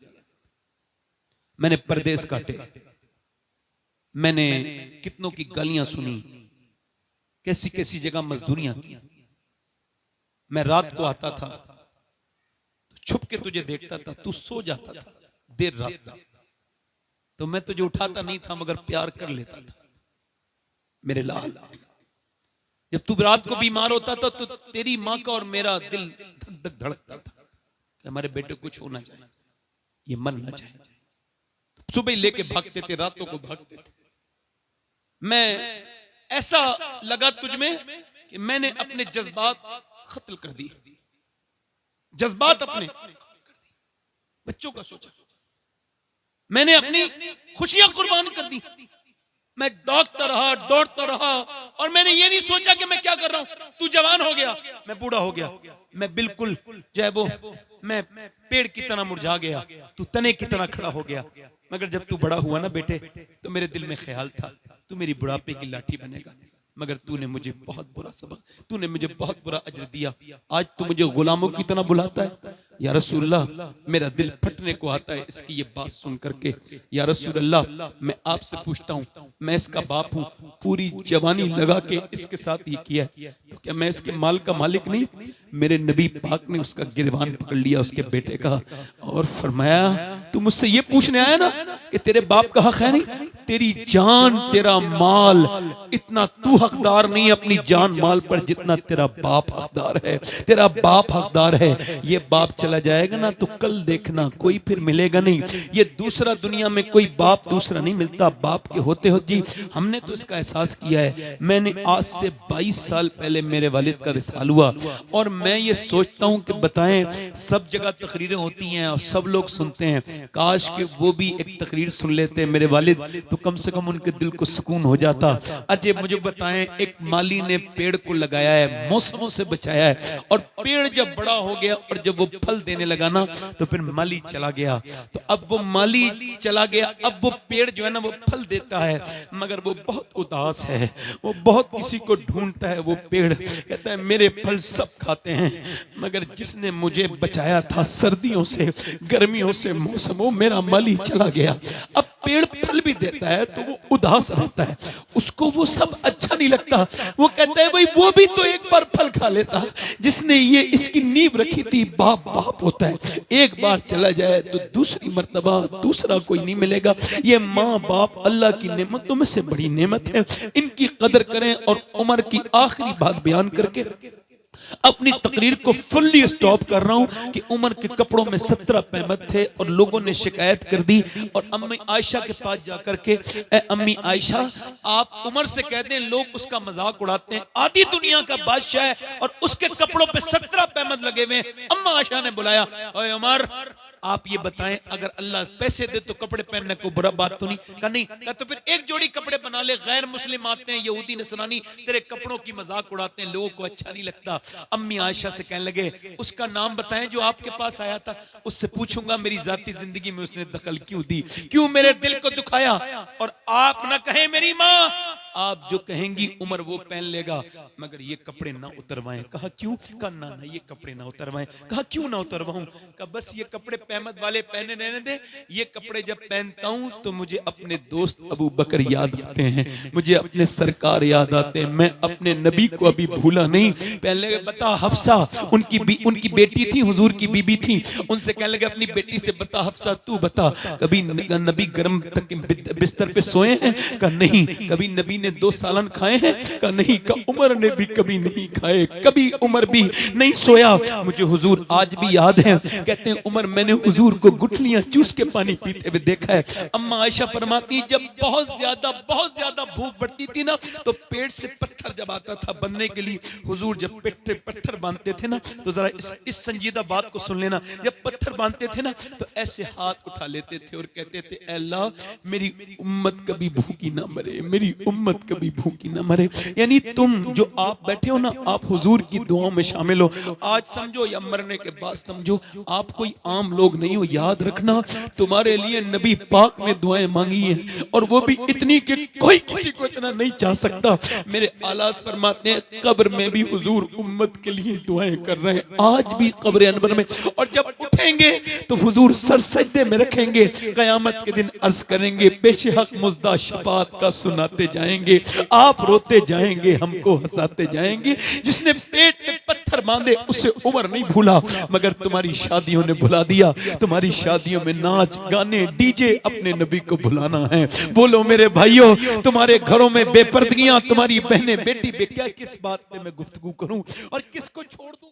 मैंने परदेस काटे, मैंने कितनों की गालियां सुनी, कैसी कैसी जगह मजदूरियां की। मैं रात को आता था छुप के तुझे देखता था, तू सो जाता था देर रात था, तो मैं तुझे उठाता नहीं था मगर प्यार कर लेता था मेरे लाल। जब तू रात को बीमार होता था तो तेरी माँ का और मेरा दिल धक धक धड़कता था कि हमारे बेटे को कुछ होना चाहिए, ये मन ना चाहिए। तो सुबह लेके भागते थे, रातों को भागते थे। मैं ऐसा लगा तुझ में कि मैंने अपने जज्बात खत्ल कर दिए, जज्बात अपने बच्चों का सोचा, मैंने अपनी खुशियां कुर्बान कर दी। मैं दौड़ता रहा और मैंने ये नहीं सोचा कि मैं क्या कर रहा हूं। तू जवान हो गया, मैं बूढ़ा हो गया, मैं बिल्कुल जो है वो मैं पेड़ की तरह मुरझा गया, तू तने की तरह खड़ा हो गया। मगर जब तू बड़ा हुआ ना बेटे, तो मेरे दिल में ख्याल था तू मेरी बुढ़ापे की लाठी बनेगा, मगर तूने मुझे बहुत बुरा सबक, तूने मुझे बहुत बुरा अजर दिया। आज तू मुझे गुलामों की तरह बुलाता है। या रसूलल्लाह, मेरा दिल फटने को आता है इसकी ये बात सुन करके। या रसूलल्लाह, मैं आपसे पूछता हूँ, मैं इसका बाप हूँ, पूरी जवानी लगा के इसके साथ ये किया, तो क्या मैं इसके माल का मालिक नहीं? मेरे नबी पाक ने उसका गिरबान पकड़ लिया उसके बेटे का और फरमाया तू मुझसे ये पूछने आया ना कि तेरे बाप का हक है नहीं? तेरी जान तेरा माल, इतना तू हकदार नहीं अपनी जान माल पर जितना तेरा बाप हकदार है। तेरा बाप हकदार है। ये बाप चला जाएगा ना तो कल देखना कोई फिर मिलेगा नहीं। ये दूसरा दुनिया में कोई बाप दूसरा नहीं मिलता बाप के होते हो। जी हमने तो इसका एहसास किया है। मैंने आज से 22 साल पहले मेरे वालिद का विसाल हुआ और मैं ये सोचता हूँ कि बताएं, सब जगह तकरीरें होती हैं और सब लोग सुनते हैं, काश कि वो भी एक तकरीर सुन लेते मेरे वालिद, तो कम से कम उनके दिल को सुकून हो जाता। अजय मुझे बताएं, एक माली ने पेड़ को लगाया है, मौसमों से बचाया है, और पेड़ जब बड़ा हो गया और जब वो फल देने लगा ना तो फिर माली चला गया। तो अब वो माली चला गया, अब वो पेड़ जो है ना वो फल देता है, मगर वो बहुत उदास है, वो बहुत किसी को ढूंढता है। वो पेड़ कहता है मेरे फल सब खाते हैं, मगर जिसने मुझे बचाया था सर्दियों से गर्मियों से मौसमों, मेरा माली चला गया। अब पेड़ फल भी देता है तो वो उदास रहता है, उसको वो सब अच्छा नहीं लगता। वो कहता है भाई वो भी तो एक बार फल खा लेता, जिसने ये इसकी नींव रखी थी। बाप बाप होता है, एक बार चला जाए तो दूसरी मर्तबा दूसरा कोई नहीं मिलेगा। ये माँ बाप अल्लाह की नेमतों में से बड़ी नेमत है, इनकी कदर करें। और उमर की आखिरी बात बयान करके अपनी तकरीर को फुल्ली स्टॉप कर रहा हूं कि उमर के कपड़ों में 17 पैमत थे और लोगों ने शिकायत कर दी और अम्मी आयशा के पास जाकर के, ए अम्मी आयशा आप उमर से कह दें, लोग उसका मजाक उड़ाते हैं, आधी दुनिया का बादशाह है और उसके कपड़ों पे 17 पैमत लगे हुए। अम्मा आयशा ने बुलाया, ओए उमर आप ये बताएं, अगर अल्लाह पैसे दे तो कपड़े पहनने को बुरा बात तो नहीं? कहा नहीं। कहा तो फिर एक जोड़ी कपड़े बना ले, गैर मुस्लिम आते हैं, यहूदी नसरानी तेरे कपड़ों की मजाक उड़ाते हैं, लोगों को अच्छा नहीं लगता। अम्मी आयशा से कहने लगे उसका नाम बताएं जो आपके पास आया था, उससे पूछूंगा मेरी जाती जिंदगी में उसने दखल क्यों दी, क्यों मेरे दिल को दुखाया। और आप ना कहें मेरी माँ, आप जो कहेंगी उमर वो पहन लेगा, मगर ये कपड़े ना उतरवाएं। कहा क्यों? कहा ना ना ये कपड़े ना उतरवाएं। कहा क्यों ना उतरवाऊं? कहा बस ये कपड़े पैमत वाले पहने रहने दे, ये कपड़े जब पहनता हूं तो मुझे अपने दोस्त अबू बकर याद आते हैं, मुझे अपने सरकार याद आते हैं, मैं अपने नबी को अभी भूला नहीं। पहन लगे बता हफ्सा, उनकी बेटी थी, हुजूर की बीबी थी, उनसे कहने लगे अपनी बेटी से बता हफ्सा तू बता, कभी नबी गर्म बिस्तर पे सोए हैं? कहा नहीं। कभी नबी 2 सालन खाए हैं? का नहीं। का उमर ने भी कभी नहीं खाए, कभी उमर भी नहीं सोया, मुझे हुजूर आज भी याद है। कहते हैं उमर मैंने हुजूर को गुठलियां चूस के पानी पीते हुए देखा है। अम्मा आयशा फरमाती जब बहुत ज्यादा भूख बढ़ती थी ना तो पेट से पत्थर जब आता था बनने के लिए, हुजूर जब पेट पे पत्थर बांधते थे ना, तो जरा इस संजीदा बात को सुन लेना, जब पत्थर बांधते थे ना तो ऐसे हाथ उठा लेते थे और कहते थे अल्लाह मेरी उम्मत कभी भूखी ना मरे, मेरी उम्मत कभी भूखी ना मरे। यानी तुम जो आप बैठे हो ना, आप हुजूर की दुआओं में शामिल हो। आज समझो या मरने के बाद समझो, आप कोई आम लोग नहीं हो। याद रखना तुम्हारे लिए नबी पाक ने दुआएं मांगी हैं और वो भी इतनी कि कोई किसी को इतना नहीं चाह सकता। मेरे आलात फरमाते हैं कब्र में भी हुजूर उम्मत के लिए दुआएं कर रहे हैं, आज भी कब्र अनवर में। और जब उठेंगे तो हुजूर सर सजदे में रखेंगे, कयामत के दिन अर्ज करेंगे बेशक मुज्दा शफात का सुनाते जाएंगे, आप रोते जाएंगे, हमको हंसाते जाएंगे। जिसने पेट में पत्थर बांधे उसे उमर नहीं भूला, मगर तुम्हारी शादियों ने भुला दिया। तुम्हारी शादियों में नाच गाने डीजे, अपने नबी को भुलाना है। बोलो मेरे भाइयों, तुम्हारे घरों में बेपर्दगियां, तुम्हारी बहनें बेटी क्या, किस बात पे मैं गुफ्तगू करूं और किसको छोड़ दूं?